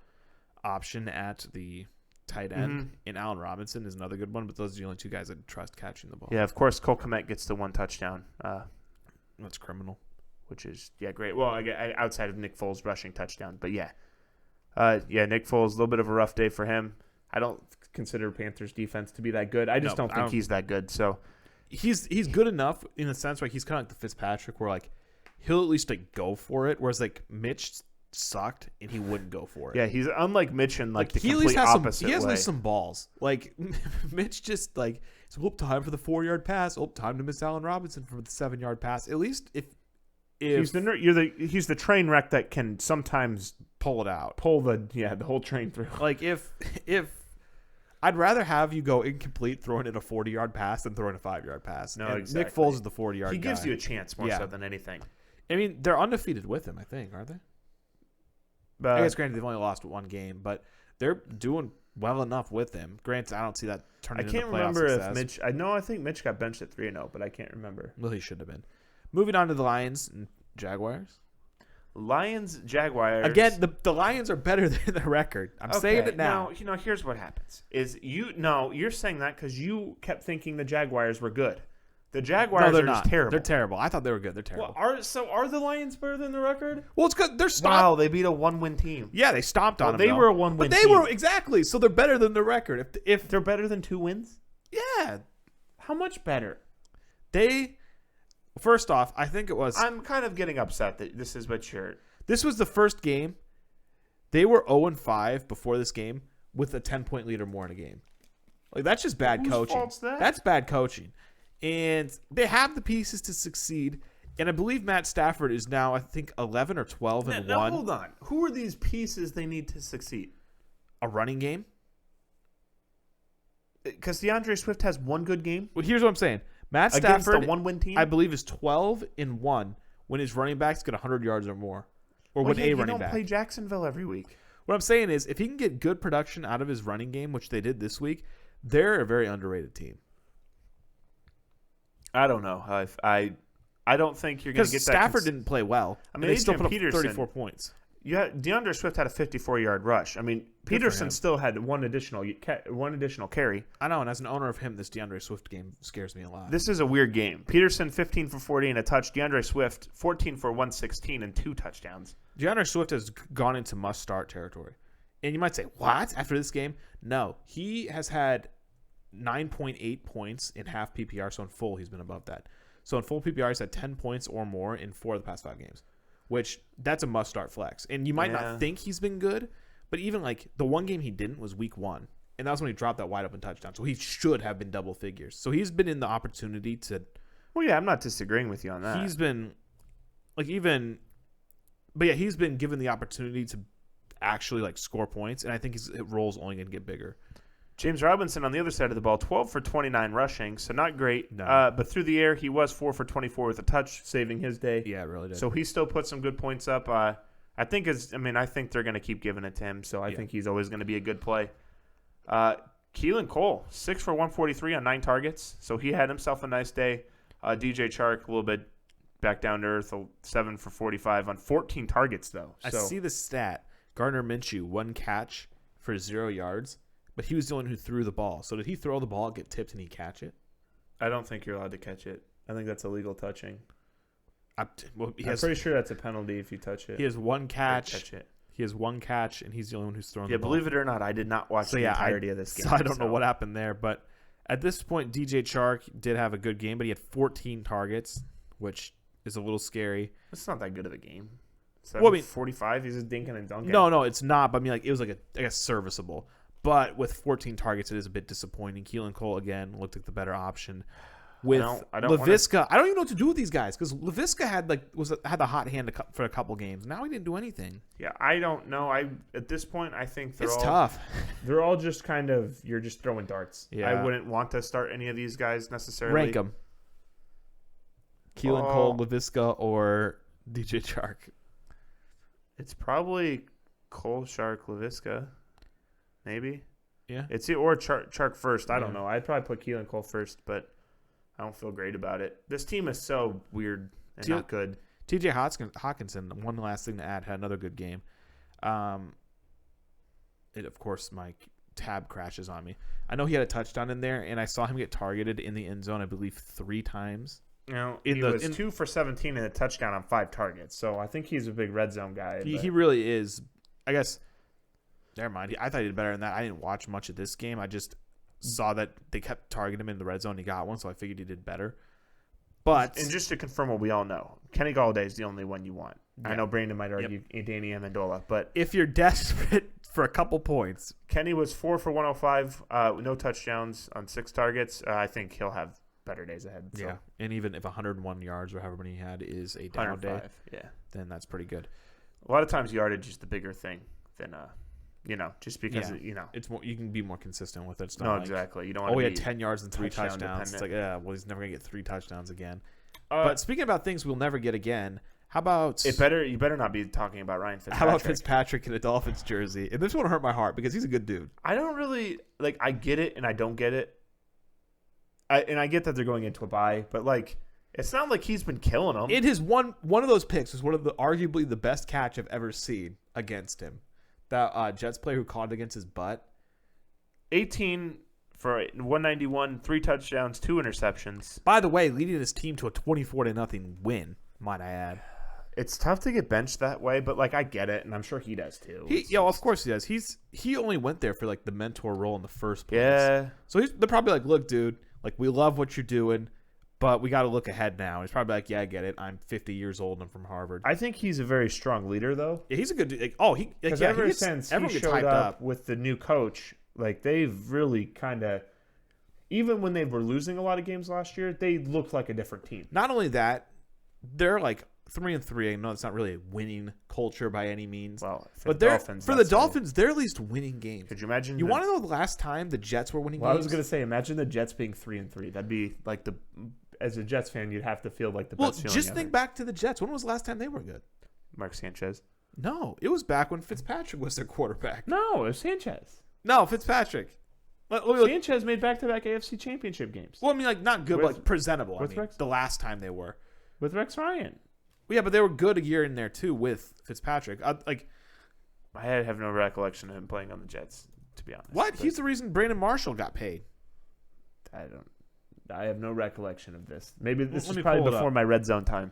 option at the tight end. And Allen Robinson is another good one, but those are the only two guys I trust catching the ball. Yeah, of course, Cole Kmet gets the one touchdown. That's criminal. Which is, great. Well, outside of Nick Foles' rushing touchdown. But, Nick Foles, a little bit of a rough day for him. I don't consider Panthers defense to be that good. I just don't think he's that good. So he's good enough in the sense where he's kind of like the Fitzpatrick where, like, he'll at least, like, go for it, whereas, like, Mitch sucked and he wouldn't go for it. Yeah, he's unlike Mitch in, like the he complete opposite way. He has at least some balls. Like, Mitch just, like, it's time for the 4-yard pass. Time to miss Allen Robinson for the 7-yard pass. At least if he's the train wreck that can sometimes pull it out, the whole train through. Like if I'd rather have you go incomplete throwing in a 40-yard pass than throwing a 5-yard pass. No, and exactly. Nick Foles is the 40-yard guy. He gives you a chance more so than anything. I mean, they're undefeated with him, I think, aren't they? I guess granted they've only lost one game, but they're doing well enough with him. Granted, I don't see that turning into playoff success. I can't remember if Mitch. I think Mitch got benched at 3-0, but I can't remember. Well, he should have been. Moving on to the Lions and Jaguars. Jaguars. Again, the Lions are better than the record. I'm saying it now. Here's what happens. You're saying that because you kept thinking the Jaguars were good. The Jaguars are just terrible. They're terrible. I thought they were good. They're terrible. Well, are the Lions better than the record? Well, it's good. They're stomped. Wow, they beat a 1-win team. Yeah, they stomped on them. They were a 1-win team. But they were, exactly. So they're better than the record. If they're better than 2 wins? Yeah. How much better? First off, I think it was... I'm kind of getting upset that this is what you're... This was the first game. They were 0-5 before this game with a 10-point lead or more in a game. Like, that's just bad coaching. Whose fault's that? That's bad coaching. And they have the pieces to succeed. And I believe Matt Stafford is now, I think, 11 or 12 and 1. Now, hold on. Who are these pieces they need to succeed? A running game? Because DeAndre Swift has one good game. Well, here's what I'm saying. Matt Against Stafford, a 1-win team? I believe, is 12 and 1 when his running backs get 100 yards or more. Or when a running back. You don't play Jacksonville every week. What I'm saying is, if he can get good production out of his running game, which they did this week, they're a very underrated team. I don't know. I don't think you're going to get that. Because Stafford didn't play well. I mean, they still put up Peterson, 34 points. DeAndre Swift had a 54-yard rush. I mean, Peterson still had one additional carry. I know, and as an owner of him, this DeAndre Swift game scares me a lot. This is a weird game. Peterson, 15 for 40 and a touch. DeAndre Swift, 14 for 116 and 2 touchdowns. DeAndre Swift has gone into must-start territory. And you might say, what? After this game? No. He has had 9.8 points in half PPR, so in full he's been above that. So in full PPR, he's had 10 points or more in 4 of the past 5 games, which that's a must-start flex. And you might not think he's been good, but even like the one game he didn't was week 1, and that was when he dropped that wide-open touchdown. So he should have been double figures. So he's been in the opportunity to – Well, yeah, I'm not disagreeing with you on that. he's been like even – but yeah, he's been given the opportunity to actually like score points, and I think his role's only going to get bigger. James Robinson on the other side of the ball, 12 for 29 rushing, so not great. No. But through the air, he was 4 for 24 with a touch, saving his day. Yeah, it really did. So he still put some good points up. I think they're going to keep giving it to him, so I think he's always going to be a good play. Keelan Cole, 6 for 143 on 9 targets, so he had himself a nice day. DJ Chark, a little bit back down to earth, 7 for 45 on 14 targets, though. I see the stat. Gardner Minshew, 1 catch for 0 yards, but he was the one who threw the ball. So did he throw the ball, get tipped, and he catch it? I don't think you're allowed to catch it. I think that's illegal touching. I'm pretty sure that's a penalty if you touch it. He has 1 catch. Catch it. He has 1 catch, and he's the only one who's thrown Yeah, the ball. believe it or not, I did not watch the entirety of this game. So I don't know what happened there, but at this point, DJ Chark did have a good game, but he had 14 targets, which is a little scary. It's not that good of a game. 45, he's just dinking and dunking. No, it's not. But I mean, like it was like I guess serviceable. But with 14 targets, it is a bit disappointing. Keelan Cole again looked like the better option. With Laviska, I don't even know what to do with these guys because Laviska had the hot hand for a couple games. Now he didn't do anything. Yeah, I don't know. At this point, I think it's tough. They're all just kind of you're just throwing darts. Yeah. I wouldn't want to start any of these guys necessarily. Rank them. Keelan Cole, Laviska, or DJ Chark. It's probably Cole, Chark, Laviska, maybe. Yeah. It's or Chark first. I don't know. I'd probably put Keelan Cole first, but I don't feel great about it. This team is so weird and not good. TJ Hawkinson, one last thing to add, had another good game. Of course, my tab crashes on me. I know he had a touchdown in there, and I saw him get targeted in the end zone, I believe, 3 times. He was 2 for 17 and a touchdown on 5 targets. So I think he's a big red zone guy. He really is. I guess. Never mind. I thought he did better than that. I didn't watch much of this game. I just saw that they kept targeting him in the red zone. He got one, so I figured he did better. And just to confirm what we all know, Kenny Galladay is the only one you want. Yeah. I know Brandon might argue Danny Amendola, but if you're desperate for a couple points, Kenny was 4 for 105, no touchdowns on 6 targets. I think he'll have better days ahead. So. Yeah, and even if 101 yards or however many he had is a down day, then that's pretty good. A lot of times yardage is the bigger thing than just because it's more, you can be more consistent with it. It's not exactly. You don't want to he had 10 yards and 3 touchdowns. It's like, he's never gonna get 3 touchdowns again. But speaking about things we'll never get again, how about you better not be talking about Ryan Fitzpatrick. How about Fitzpatrick in a Dolphins jersey? And this one hurt my heart because he's a good dude. I don't really I get it and I don't get it. I get that they're going into a bye, but it's not like he's been killing them. It is one of those picks was one of the arguably the best catch I've ever seen against him. That Jets player who caught it against his butt. 18 for 191, 3 touchdowns, 2 interceptions. By the way, leading his team to a 24-0 win, might I add. It's tough to get benched that way, but I get it, and I'm sure he does too. Of course he does. He only went there for the mentor role in the first place. Yeah. So they're probably look, dude, we love what you're doing, but we got to look ahead now. He's probably I get it. I'm 50 years old and I'm from Harvard. I think he's a very strong leader, though. Yeah, he's a good dude. Ever since he showed up with the new coach, they've really kind of, even when they were losing a lot of games last year, they looked like a different team. Not only that, they're 3-3. I know it's not really a winning culture by any means. Well, but the Dolphins, they're at least winning games. Could you imagine? You want to know the last time the Jets were winning games? I was going to say, imagine the Jets being 3-3. That'd be as a Jets fan, you'd have to feel the best feeling just think back to the Jets. When was the last time they were good? Mark Sanchez. No, it was back when Fitzpatrick was their quarterback. No, it was Sanchez. No, Fitzpatrick. Sanchez made back-to-back AFC Championship games. Well, I mean, not good, but presentable. Rex? The last time they were. With Rex Ryan. Well, yeah, but they were good a year in there, too, with Fitzpatrick. I have no recollection of him playing on the Jets, to be honest. What? He's the reason Brandon Marshall got paid. I have no recollection of this. Maybe this was probably before my red zone time.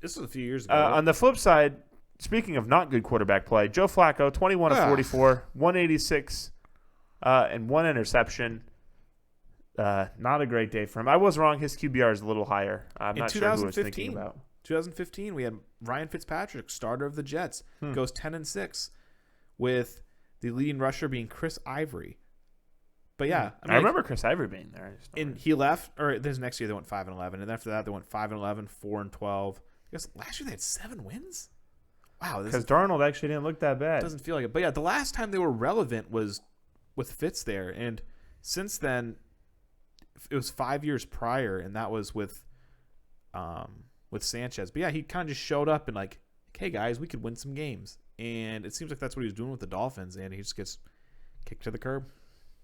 This was a few years ago. On the flip side, speaking of not good quarterback play, Joe Flacco, 21 of 44, 186, and 1 interception. Not a great day for him. I was wrong. His QBR is a little higher. I'm not sure who I was thinking about. 2015, we had Ryan Fitzpatrick, starter of the Jets, goes 10-6, with the leading rusher being Chris Ivory. But yeah, I remember Chris Ivory being there. And he left, or this next year they went 5-11, and after that they went 5-11, 4-12. I guess last year they had 7 wins. Wow, because Darnold actually didn't look that bad. Doesn't feel like it. But yeah, the last time they were relevant was with Fitz there, and since then it was 5 years prior, and that was with Sanchez. But yeah, he kind of just showed up and like, hey guys, we could win some games, and it seems like that's what he was doing with the Dolphins, and he just gets kicked to the curb.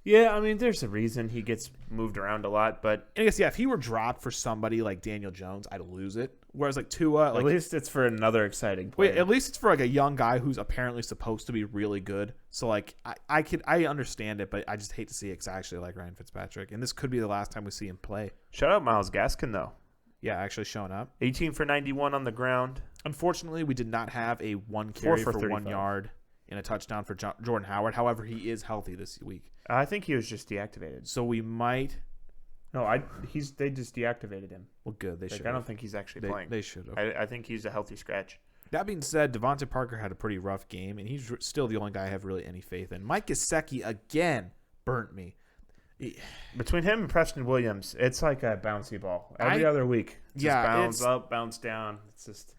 Yeah, I mean, there's a reason he gets moved around a lot, but I guess, yeah, if he were dropped for somebody like Daniel Jones, I'd lose it. Whereas like Tua, at least it's for another exciting player. Wait, at least it's for like a young guy who's apparently supposed to be really good. So like I understand it, but I just hate to see it because I actually like Ryan Fitzpatrick, and this could be the last time we see him play. Shout out Myles Gaskin though. Yeah, actually showing up. 18 for 91 on the ground. Unfortunately, we did not have a 1 carry for 1 yard and a touchdown for Jordan Howard. However, he is healthy this week. I think he was just deactivated. So we might. No, they just deactivated him. Well, good. They should. I don't think he's actually playing. They should. I think he's a healthy scratch. That being said, Devontae Parker had a pretty rough game, and he's still the only guy I have really any faith in. Mike Gesicki again burnt me. Between him and Preston Williams, it's like a bouncy ball every other week. Just bounce up, bounce down. It's just.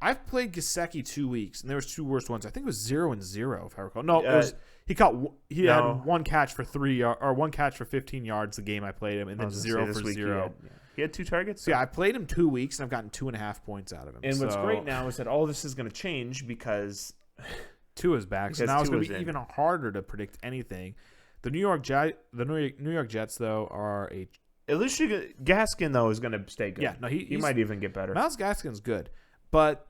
I've played Gesicki 2 weeks, and there was 2 worst ones. I think it was 0-0, if I recall. No, he had 1 catch for 3 or 1 catch for 15 yards the game I played him, and then 0 for 0. He had 2 targets. So yeah, I played him 2 weeks, and I've gotten 2.5 points out of him. And what's great now is that all this is going to change because Tua's back. So now it's going to be even harder to predict anything. The New York Jets though are a. At least Gaskin though is going to stay good. Yeah, no, he might even get better. Myles Gaskin's good, but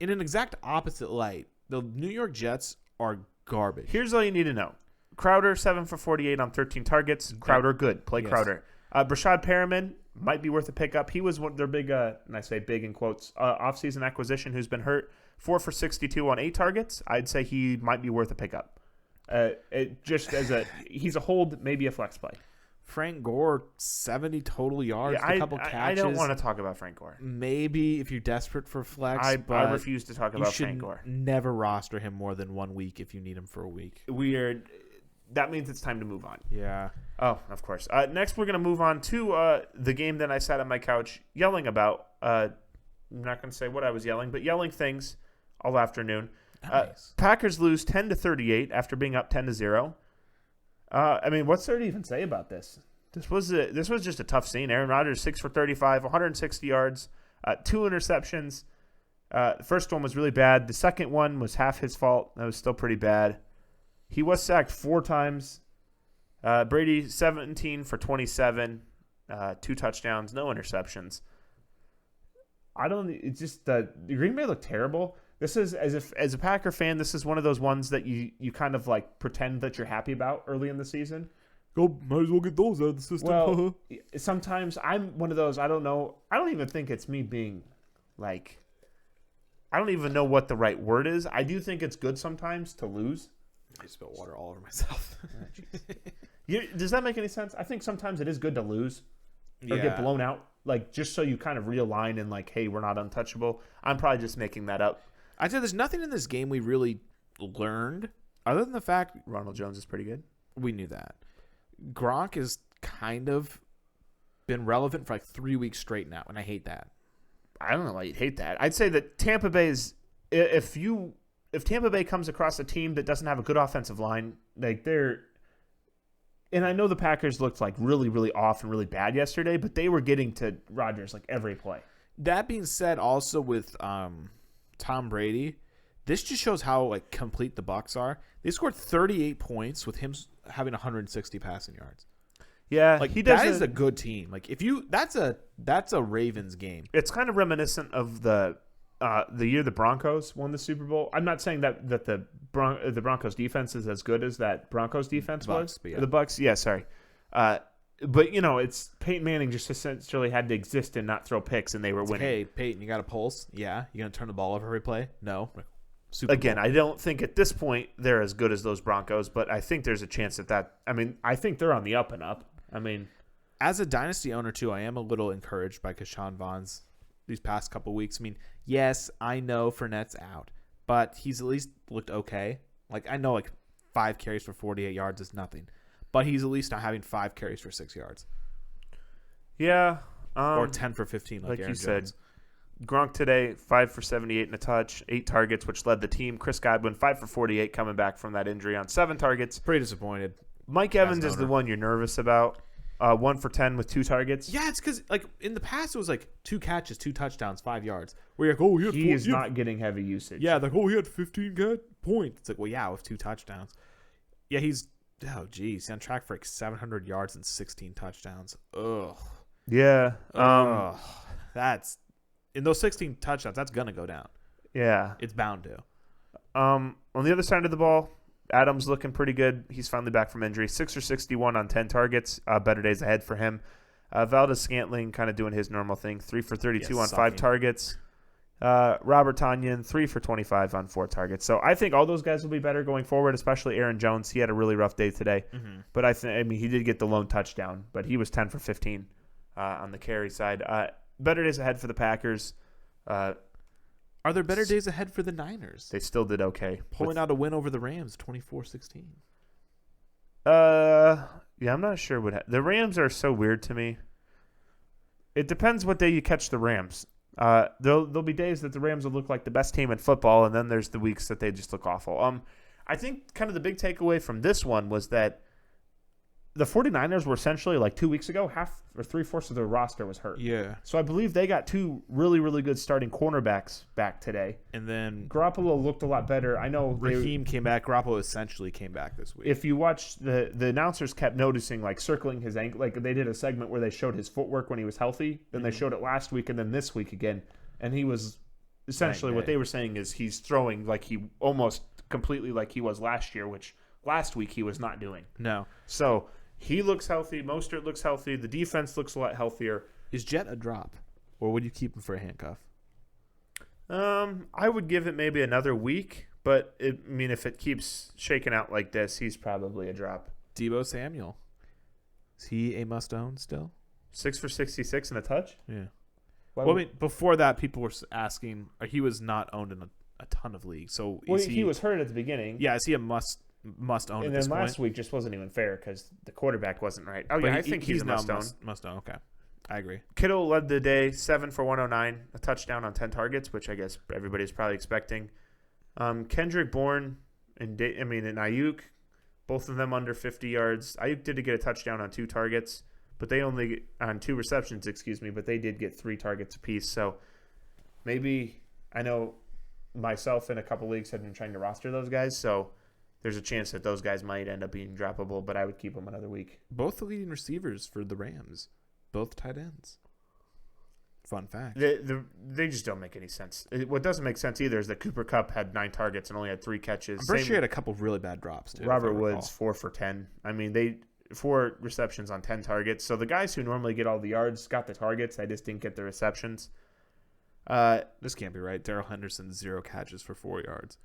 in an exact opposite light, the New York Jets are garbage. Here's all you need to know. Crowder, 7 for 48 on 13 targets. Crowder, good. Play Crowder. Brashad Perriman might be worth a pickup. He was their big, and I say big in quotes, offseason acquisition who's been hurt. 4 for 62 on 8 targets. I'd say he might be worth a pickup. He's a hold, maybe a flex play. Frank Gore, 70 total yards, a couple catches. I don't want to talk about Frank Gore. Maybe if you're desperate for flex, I refuse to talk about Frank Gore. Never roster him more than 1 week if you need him for a week. That means it's time to move on. Yeah. Oh, of course. Next, we're going to move on to the game that I sat on my couch yelling about. I'm not going to say what I was yelling, but yelling things all afternoon. Nice. Packers lose 10-38 after being up 10-0. I mean, what's there to even say about this? This was just a tough scene. Aaron Rodgers, 6 for 35, 160 yards, 2 interceptions. The first one was really bad. The second one was half his fault. That was still pretty bad. He was sacked 4 times. Brady, 17 for 27, 2 touchdowns, no interceptions. It's just the Green Bay looked terrible. This is as a Packer fan, this is one of those ones that you kind of like pretend that you're happy about early in the season. Might as well get those out of the system. Well, sometimes I'm one of those. I don't know. I don't even think it's me being like. I don't even know what the right word is. I do think it's good sometimes to lose. I spilled water all over myself. Does that make any sense? I think sometimes it is good to lose or get blown out, like just so you kind of realign and like, hey, we're not untouchable. I'm probably just making that up. I'd say there's nothing in this game we really learned other than the fact Ronald Jones is pretty good. We knew that. Gronk has kind of been relevant for like 3 weeks straight now, and I hate that. I don't know why you'd hate that. I'd say that Tampa Bay is if Tampa Bay comes across a team that doesn't have a good offensive line, like and I know the Packers looked like really, really off and really bad yesterday, but they were getting to Rodgers like every play. That being said, also with Tom Brady, this just shows how like complete the Bucs are. They scored 38 points with him having 160 passing yards. Yeah, like that is a good team. Like that's a Ravens game. It's kind of reminiscent of the year the Broncos won the Super Bowl. I'm not saying that the Broncos defense is as good as that Broncos defense was. Yeah. The Bucs, yeah, sorry. But, it's Peyton Manning just essentially had to exist and not throw picks, and they were winning. Hey, Peyton, you got a pulse? Yeah. You going to turn the ball over every play? No. Super Again, Bowl. I don't think at this point they're as good as those Broncos, but I think there's a chance I think they're on the up and up. As a dynasty owner, too, I am a little encouraged by Keshawn Vaughn's these past couple weeks. Yes, I know Fournette's out, but he's at least looked okay. I know 5 carries for 48 yards is nothing, but he's at least not having 5 carries for 6 yards. Yeah. Or 10 for 15 like Aaron you said. Jones. Gronk today, 5 for 78 and a touch, 8 targets, which led the team. Chris Godwin, 5 for 48, coming back from that injury on 7 targets. Pretty disappointed. Mike Evans is the one you're nervous about. 1 for 10 with 2 targets. Yeah, it's because in the past it was 2 catches, 2 touchdowns, 5 yards. Where you're like, he is not getting heavy usage. Yeah, he had 15 points. It's with 2 touchdowns. Yeah, he's on track for 700 yards and 16 touchdowns. Ugh. Yeah. That's in those 16 touchdowns. That's gonna go down. Yeah. It's bound to. On the other side of the ball, Adams looking pretty good. He's finally back from injury. 6 for 61 on 10 targets. Better days ahead for him. Valdez-Scantling kind of doing his normal thing. 3 for 32 on 5 targets. Robert Tonyan, 3 for 25 on 4 targets. So I think all those guys will be better going forward, especially Aaron Jones. He had a really rough day today. Mm-hmm. But he did get the lone touchdown, but he was 10 for 15 on the carry side. Better days ahead for the Packers. Are there better days ahead for the Niners? They still did okay. Pulling out a win over the Rams, 24-16. Yeah, I'm not sure the Rams are so weird to me. It depends what day you catch the Rams. There'll be days that the Rams will look like the best team in football, and then there's the weeks that they just look awful. I think kind of the big takeaway from this one was that the 49ers were essentially 2 weeks ago, half or 3/4 of their roster was hurt. Yeah. So I believe they got 2 really, really good starting cornerbacks back today. And then Garoppolo looked a lot better. I know Raheem came back. Garoppolo essentially came back this week. If you watch, the announcers kept noticing, circling his ankle. They did a segment where they showed his footwork when he was healthy. Then they showed it last week and then this week again. And he was essentially, what they were saying is he's throwing he almost completely like he was last year, which last week he was not doing. No. So he looks healthy. Mostert looks healthy. The defense looks a lot healthier. Is Jet a drop? Or would you keep him for a handcuff? I would give it maybe another week, but if it keeps shaking out like this, he's probably a drop. Deebo Samuel. Is he a must-own still? 6 for 66 and a touch? Yeah. Well, before that, people were asking, he was not owned in a ton of leagues. So he was hurt at the beginning. Yeah, is he a must own and at this then point? last week just wasn't even fair because the quarterback wasn't right. Oh, yeah, I think he's a must own. Must own, okay. I agree. Kittle led the day, 7 for 109, a touchdown on 10 targets, which I guess everybody's probably expecting. Kendrick Bourne and Ayuk, both of them under 50 yards. Ayuk did get a touchdown on 2 targets, but they only on 2 receptions, but they did get 3 targets apiece. So maybe, I know myself and a couple leagues had been trying to roster those guys, so there's a chance that those guys might end up being droppable, but I would keep them another week. Both the leading receivers for the Rams, both tight ends. Fun fact. They just don't make any sense. What doesn't make sense either is that Cooper Kupp had 9 targets and only had 3 catches. I'm pretty sure he had a couple really bad drops, too. Robert Woods, 4 for 10. They 4 receptions on 10 targets. So the guys who normally get all the yards got the targets. They just didn't get the receptions. This can't be right. Darrell Henderson, 0 catches for 4 yards.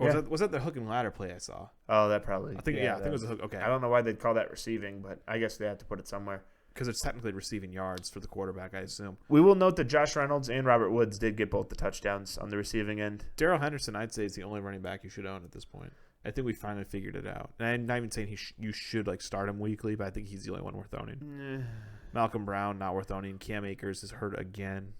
Yeah. Was that the hook and ladder play I saw? Oh, that probably. I think it was a hook. Okay. I don't know why they'd call that receiving, but I guess they had to put it somewhere. Because it's technically receiving yards for the quarterback, I assume. We will note that Josh Reynolds and Robert Woods did get both the touchdowns on the receiving end. Darrell Henderson, I'd say, is the only running back you should own at this point. I think we finally figured it out. And I'm not even saying you should start him weekly, but I think he's the only one worth owning. Malcolm Brown, not worth owning. Cam Akers is hurt again.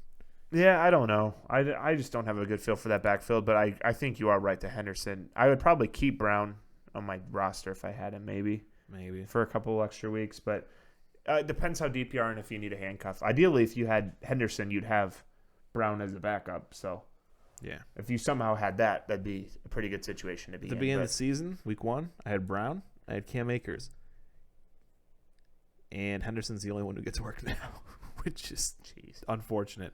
Yeah, I don't know. I just don't have a good feel for that backfield, but I think you are right to Henderson. I would probably keep Brown on my roster if I had him, maybe for a couple extra weeks, but it depends how deep you are and if you need a handcuff. Ideally, if you had Henderson, you'd have Brown as a backup. So yeah, if you somehow had that, that'd be a pretty good situation to be in. At the beginning of the season, week 1, I had Brown, I had Cam Akers, and Henderson's the only one who gets work now, which is unfortunate.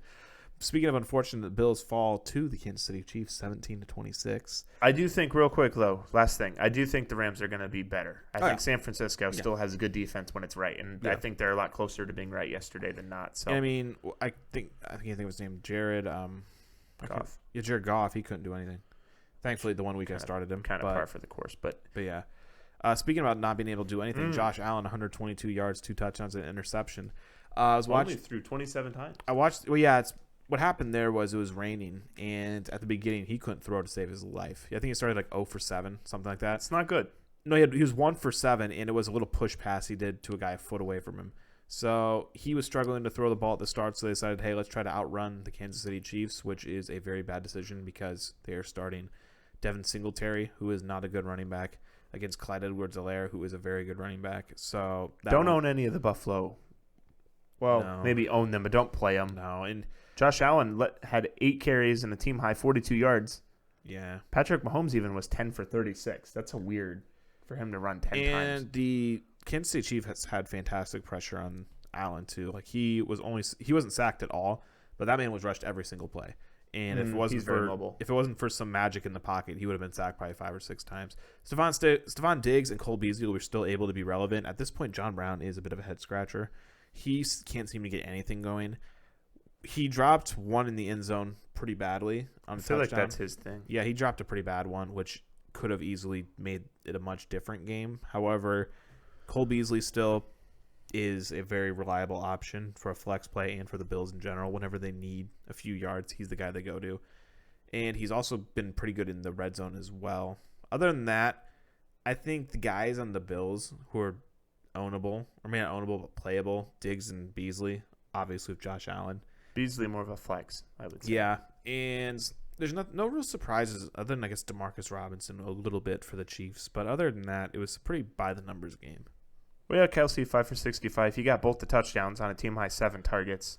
speaking of unfortunate, the Bills fall to the Kansas City Chiefs 17-26. I do think, real quick, though, last thing, I do think the Rams are going to be better. I think yeah. San Francisco still has a good defense when it's right, and I think they're a lot closer to being right yesterday than not. So And I mean, I think it was named Jared Goff. Jared Goff. He couldn't do anything. Thankfully, the 1 week I started him. Kind of par for the course, but yeah. Speaking about not being able to do anything, Josh Allen, 122 yards, 2 touchdowns, and an interception. I was watching. Only through 27 times. I watched. Well, yeah. What happened there was it was raining, and at the beginning he couldn't throw to save his life. I think he started like 0 for 7, something like that. It's not good. No, he was 1 for 7, and it was a little push pass he did to a guy a foot away from him. So he was struggling to throw the ball at the start, so they decided, hey, let's try to outrun the Kansas City Chiefs, which is a very bad decision because they are starting Devin Singletary, who is not a good running back, against Clyde Edwards-Helaire, who is a very good running back. So don't own any of the Buffalo. Well, No. maybe own them, but don't play them. No, and Josh Allen had 8 carries and a team high 42 yards. yeah. Patrick Mahomes even was 10 for 36. That's a weird for him to run 10 times. And the Kansas City Chiefs has had fantastic pressure on Allen too. Like he wasn't sacked at all, but that man was rushed every single play. And if he's very mobile. If it wasn't for some magic in the pocket, he would have been sacked probably 5 or 6 times. Stephon Diggs and Cole Beasley were still able to be relevant. At this point, John Brown is a bit of a head scratcher. He can't seem to get anything going. He dropped one in the end zone pretty badly on a touchdown. like that's his thing. Yeah, he dropped a pretty bad one, which could have easily made it a much different game. However, Cole Beasley still is a very reliable option for a flex play and for the Bills in general. Whenever they need a few yards, he's the guy they go to. And he's also been pretty good in the red zone as well. Other than that, I think the guys on the Bills who are ownable, or maybe not ownable, but playable, Diggs and Beasley, obviously with Josh Allen. Beasley more of a flex, I would say. Yeah, and there's no real surprises other than, I guess, Demarcus Robinson a little bit for the Chiefs. But other than that, it was a pretty by-the-numbers game. Well, yeah, Kelsey, 5 for 65. He got both the touchdowns on a team-high 7 targets.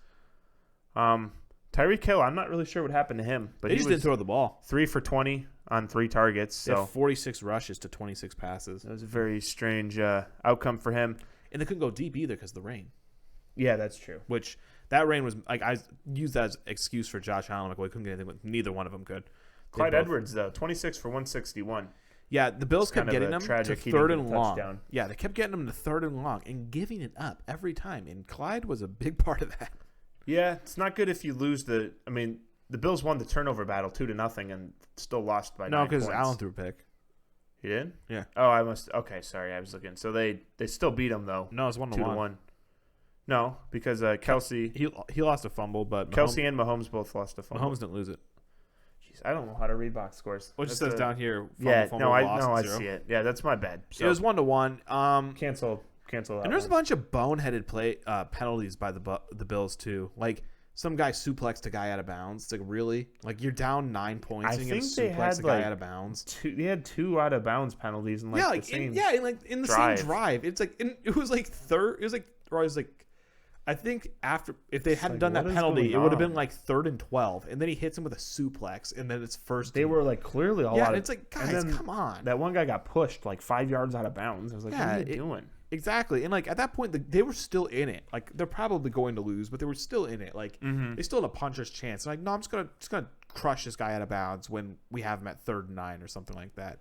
Tyreek Hill, I'm not really sure what happened to him. But He just didn't throw the ball. 3 for 20 on 3 targets. They So had 46 rushes to 26 passes. that was a very strange outcome for him. And they couldn't go deep either because of the rain. Yeah, that's true. Which, that rain was, like, I used that as excuse for Josh Allen. Like, well, he couldn't get anything, but neither one of them could. Clyde Edwards, though, 26 for 161. Yeah, the Bills kept getting them to tragic he 3rd didn't and get a long. touchdown. Yeah, they kept getting them to 3rd and long and giving it up every time. And Clyde was a big part of that. Yeah, it's not good if you lose the – I mean, the Bills won the turnover battle 2-0 and still lost by 9 points. No, because Allen threw a pick. He did? Yeah. Oh, I must – okay, sorry. I was looking. So they still beat him, though. No, it's 1-1. 2-1. No, because Kelsey He lost a fumble, but Kelsey and Mahomes both lost a fumble. Mahomes didn't lose it. Jeez, I don't know how to read box scores. Which says down here, fumble, I I see it. Yeah, that's my bad. So It was 1-1. cancel that. And there's a one. bunch of boneheaded penalties by the Bills too. Like some guy suplexed a guy out of bounds. It's like, really? Like, you're down 9 points and you're think they suplex had, a guy like, out of bounds. They had 2 out of bounds penalties in Yeah, the like same. in the drive. same drive. It's like it was like third. It was like I think after if they hadn't like, done that what is penalty, going it would have on? been like 3rd and 12, and then he hits him with a suplex, and then it's first. They were like clearly all yeah. out And of. it's like, and guys, then come on. That one guy got pushed like 5 yards out of bounds. I was like, Yeah, what are you doing? Exactly. And like at that point, they were still in it. Like they're probably going to lose, but they were still in it. Like they still had a puncher's chance. Like, no, I'm just gonna crush this guy out of bounds when we have him at 3rd and 9 or something like that.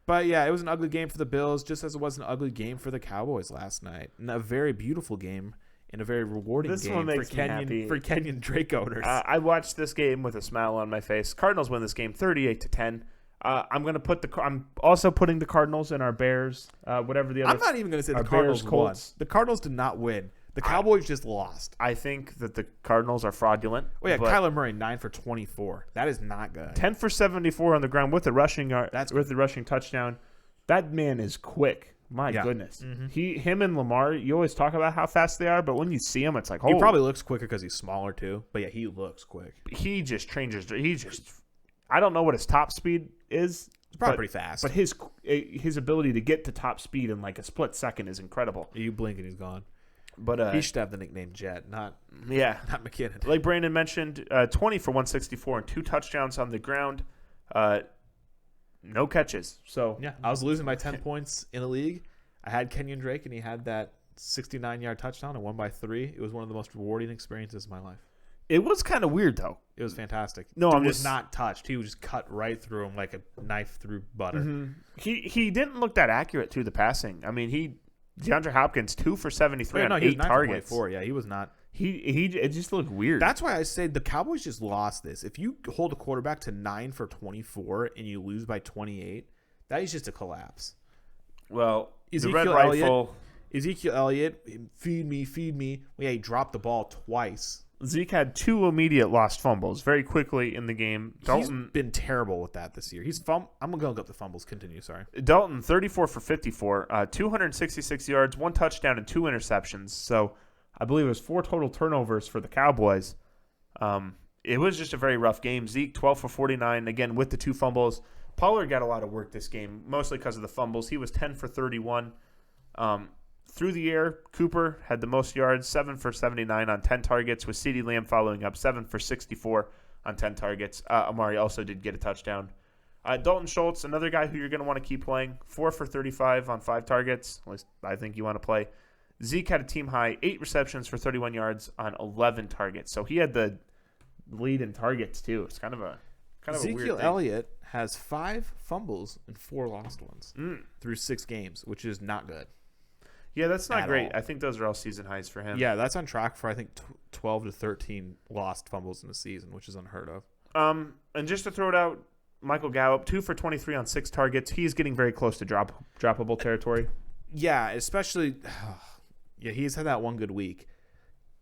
But yeah, it was an ugly game for the Bills, just as it was an ugly game for the Cowboys last night. And a very beautiful game and a very rewarding This game one makes for me happy. Kenyon Drake owners. I watched this game with a smile on my face. Cardinals win this game 38-10. I'm also putting the Cardinals in our Bears. Whatever the other. I'm not even going to say the our Cardinals Bears, won. Colts. The Cardinals did not win. The Cowboys just lost. I think that the Cardinals are fraudulent. Oh yeah, but Kyler Murray 9 for 24. That is not good. 10 for 74 on the ground with the rushing That's with the rushing touchdown. That man is quick. My Yeah. goodness. Him and Lamar. You always talk about how fast they are, but when you see him, it's like, He oh, probably looks quicker because he's smaller too. But yeah, he looks quick. he just changes. I don't know what his top speed is. He's probably but- pretty fast. But his ability to get to top speed in like a split second is incredible. You blink and he's gone. But He should have the nickname Jet, not McKinnon. like Brandon mentioned, 20 for 164 and 2 touchdowns on the ground. No catches. So Yeah, I was losing by 10 points in a league. I had Kenyon Drake, and he had that 69-yard touchdown and won by 3. It was one of the most rewarding experiences of my life. It was kind of weird though. It was fantastic. No, Dude I'm was just not touched. He was just cut right through him like a knife through butter. he didn't look that accurate through the passing. I mean, DeAndre Hopkins 2 for 73 on he was 8 9 for targets. 24. Yeah, he was not. He it just looked weird. That's why I say the Cowboys just lost this. If you hold a quarterback to 9 for 24 and you lose by 28, that is just a collapse. well, Ezekiel the red Elliott- rifle. Ezekiel Elliott, feed me. Well, yeah, he dropped the ball twice. Zeke had 2 immediate lost fumbles very quickly in the game. Dalton He's been terrible with that this year. I'm going to look up the fumbles. Continue, sorry. 34 for 54, 266 yards, 1 touchdown, and 2 interceptions. So I believe it was 4 total turnovers for the Cowboys. It was just a very rough game. Zeke 12 for 49, again with the 2 fumbles. Pollard got a lot of work this game, mostly because of the fumbles. He was 10 for 31. Through the air, Cooper had the most yards, 7 for 79 on 10 targets, with CeeDee Lamb following up 7 for 64 on 10 targets. Amari also did get a touchdown. Dalton Schultz, another guy who you're going to want to keep playing, 4 for 35 on 5 targets. At least I think you want to play. Zeke had a team high 8 receptions for 31 yards on 11 targets. So he had the lead in targets too. It's kind of a weird Ezekiel thing. Elliott has 5 fumbles and 4 lost ones through 6 games, which is not good. Yeah, that's not At great. all. I think those are all season highs for him. Yeah, that's on track for, I think, 12 to 13 lost fumbles in the season, which is unheard of. And just to throw it out, Michael Gallup, 2 for 23 on 6 targets. He's getting very close to droppable territory. Yeah, especially yeah, he's had that one good week.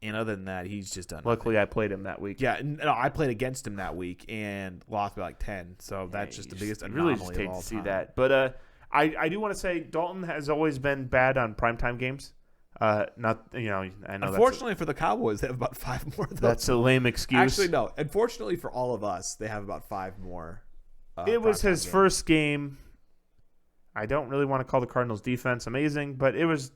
And other than that, he's just done. Luckily, I played him that week. Yeah, no, I played against him that week and lost by like 10. So that's just the biggest anomaly really just hate of all to see time. that. But I do want to say Dalton has always been bad on primetime games. I know Unfortunately for the Cowboys, they have about 5 more of those. that's a lame excuse. Actually, no. Unfortunately for all of us, they have about 5 more. It was primetime his games. first game. I don't really want to call the Cardinals defense amazing, but it was,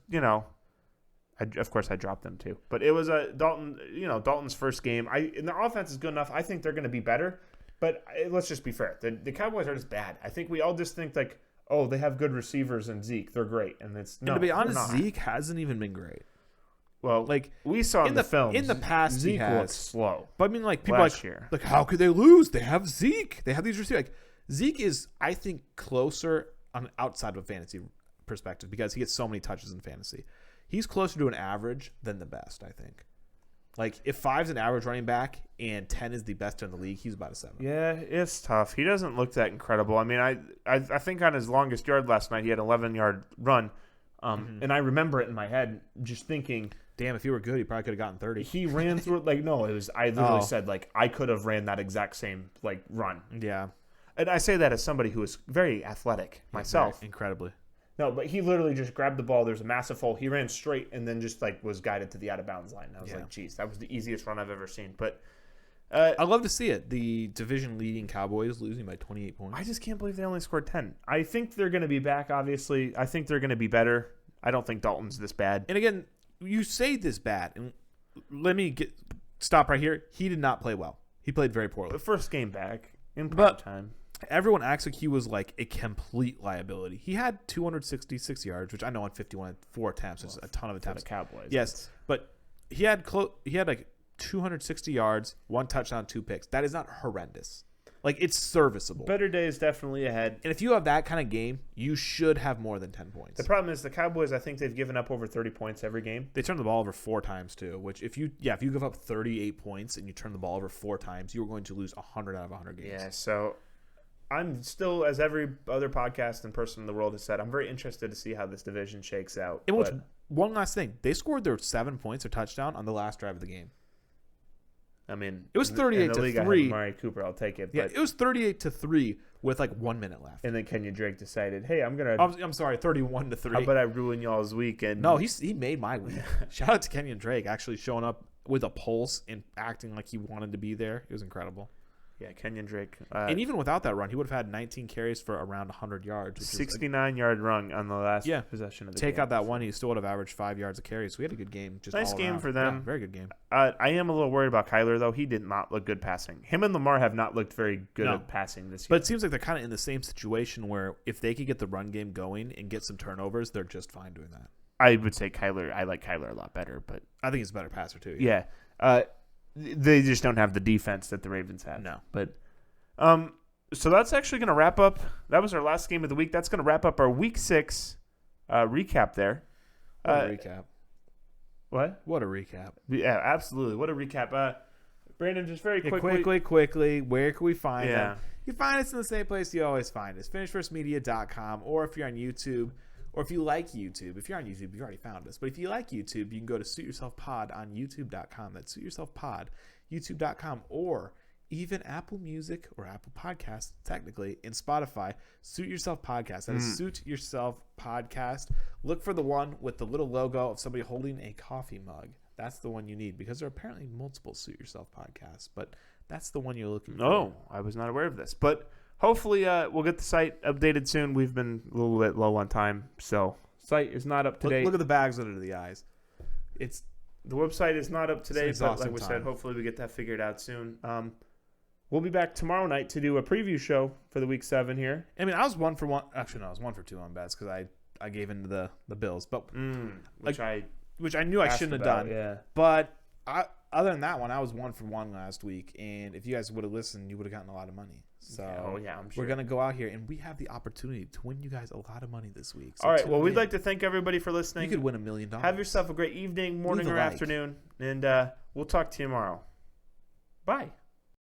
of course I dropped them too. But it was Dalton's first game. And the offense is good enough. I think they're going to be better. But let's just be fair. The Cowboys are just bad. I think we all just think like, oh, they have good receivers and Zeke. They're great. And it's no. And to be they're honest, not. Zeke hasn't even been great. Well, Like we saw in the film, in the past, Zeke he has. looks slow. But I mean, like people Last like, year. like how could they lose? They have Zeke. They have these receivers. Like Zeke is, I think, closer on outside of a fantasy perspective because he gets so many touches in fantasy. He's closer to an average than the best, I think. Like if 5's an average running back and 10 is the best in the league, he's about a 7. Yeah, it's tough. He doesn't look that incredible. I mean, I think on his longest yard last night, he had an 11-yard run. And I remember it in my head just thinking, Damn, if he were good, he probably could have gotten 30. he ran through it. Like, no, it was, I literally Oh. said, like, I could have ran that exact same, like, run. Yeah, And I say that as somebody who is very athletic myself. incredibly. No, but he literally just grabbed the ball. There's a massive hole. He ran straight and then just, like, was guided to the out-of-bounds line. And I was Yeah. like, geez, that was the easiest run I've ever seen. But I love to see it. The division leading Cowboys losing by 28 points. I just can't believe they only scored 10. I think they're going to be back, obviously. I think they're going to be better. I don't think Dalton's this bad. And again, you say this bad, and let me stop right here. He did not play well. He played very poorly. The first game back in prime But- time. Everyone acts like he was like a complete liability. He had 266 yards, which I know on 4 attempts is a ton of For the attempts. Cowboys. Yes, but he had like 260 yards, 1 touchdown, 2 picks. That is not horrendous. Like it's serviceable. Better days definitely ahead. And if you have that kind of game, you should have more than 10 points. The problem is the Cowboys, I think they've given up over 30 points every game. They turned the ball over 4 times too, which if you give up 38 points and you turn the ball over 4 times, you're going to lose 100 out of 100 games. Yeah, so I'm still, as every other podcast and person in the world has said, I'm very interested to see how this division shakes out. And But one last thing, they scored their 7 points or touchdown on the last drive of the game. I mean, It was in 38 the to league, I have 3. Amari Cooper, I'll take it. Yeah, But, it was 38-3 with like 1 minute left. and then Kenyon Drake decided, hey, I'm going to, I'm sorry, 31-3. how about I ruin y'all's weekend? No, he made my week. Shout out to Kenyon Drake actually showing up with a pulse and acting like he wanted to be there. It was incredible. Yeah, Kenyon Drake. And even without that run, he would have had 19 carries for around 100 yards. Which is 69-yard run on the last Yeah. possession of the take game. out that one, he still would have averaged 5 yards a carry. So he had a good game. Just Nice all game around. for them. Yeah, very good game. I am a little worried about Kyler, though. He did not look good passing. Him and Lamar have not looked very good No. at passing this year. But it seems like they're kind of in the same situation where if they could get the run game going and get some turnovers, they're just fine doing that. I would say Kyler. I like Kyler a lot better, but I think he's a better passer too. yeah. they just don't have the defense that the Ravens have. No. But so that's actually going to wrap up. That was our last game of the week. That's going to wrap up our Week 6 recap there. What a recap. What? What a recap. Yeah, absolutely. What a recap. Brandon, just very Quickly, where can we find Yeah. them? You find us in the same place you always find us, finishfirstmedia.com, or if you're on YouTube, or if you like YouTube, if you're on YouTube, you've already found us. But if you like YouTube, you can go to Suit Yourself Pod on YouTube.com. That's Suit Yourself Pod, YouTube.com, or even Apple Music or Apple Podcasts, technically, and Spotify. Suit Yourself Podcast. That is Suit Yourself Podcast. Look for the one with the little logo of somebody holding a coffee mug. That's the one you need, because there are apparently multiple Suit Yourself podcasts, but that's the one you're looking for. Oh, I was not aware of this. But hopefully we'll get the site updated soon. We've been a little bit low on time, so site is not up to date. Look at the bags under the eyes. The website is not up to date, It's but like exhausting we said, time. hopefully we get that figured out soon. We'll be back tomorrow night to do a preview show for the Week 7 here. I mean, I was 1 for 1. Actually, no, I was 1 for 2 on bets because I gave into the Bills, but Which I knew I asked shouldn't about, have done. Yeah. But other than that one, I was 1 for 1 last week, and if you guys would have listened, you would have gotten a lot of money. So I'm sure. we're gonna go out here, and we have the opportunity to win you guys a lot of money this week. So All right. tune Well, we'd in. like to thank everybody for listening. You could win $1 million. Have yourself a great evening, morning, Leave a or like. afternoon, and we'll talk to you tomorrow. Bye.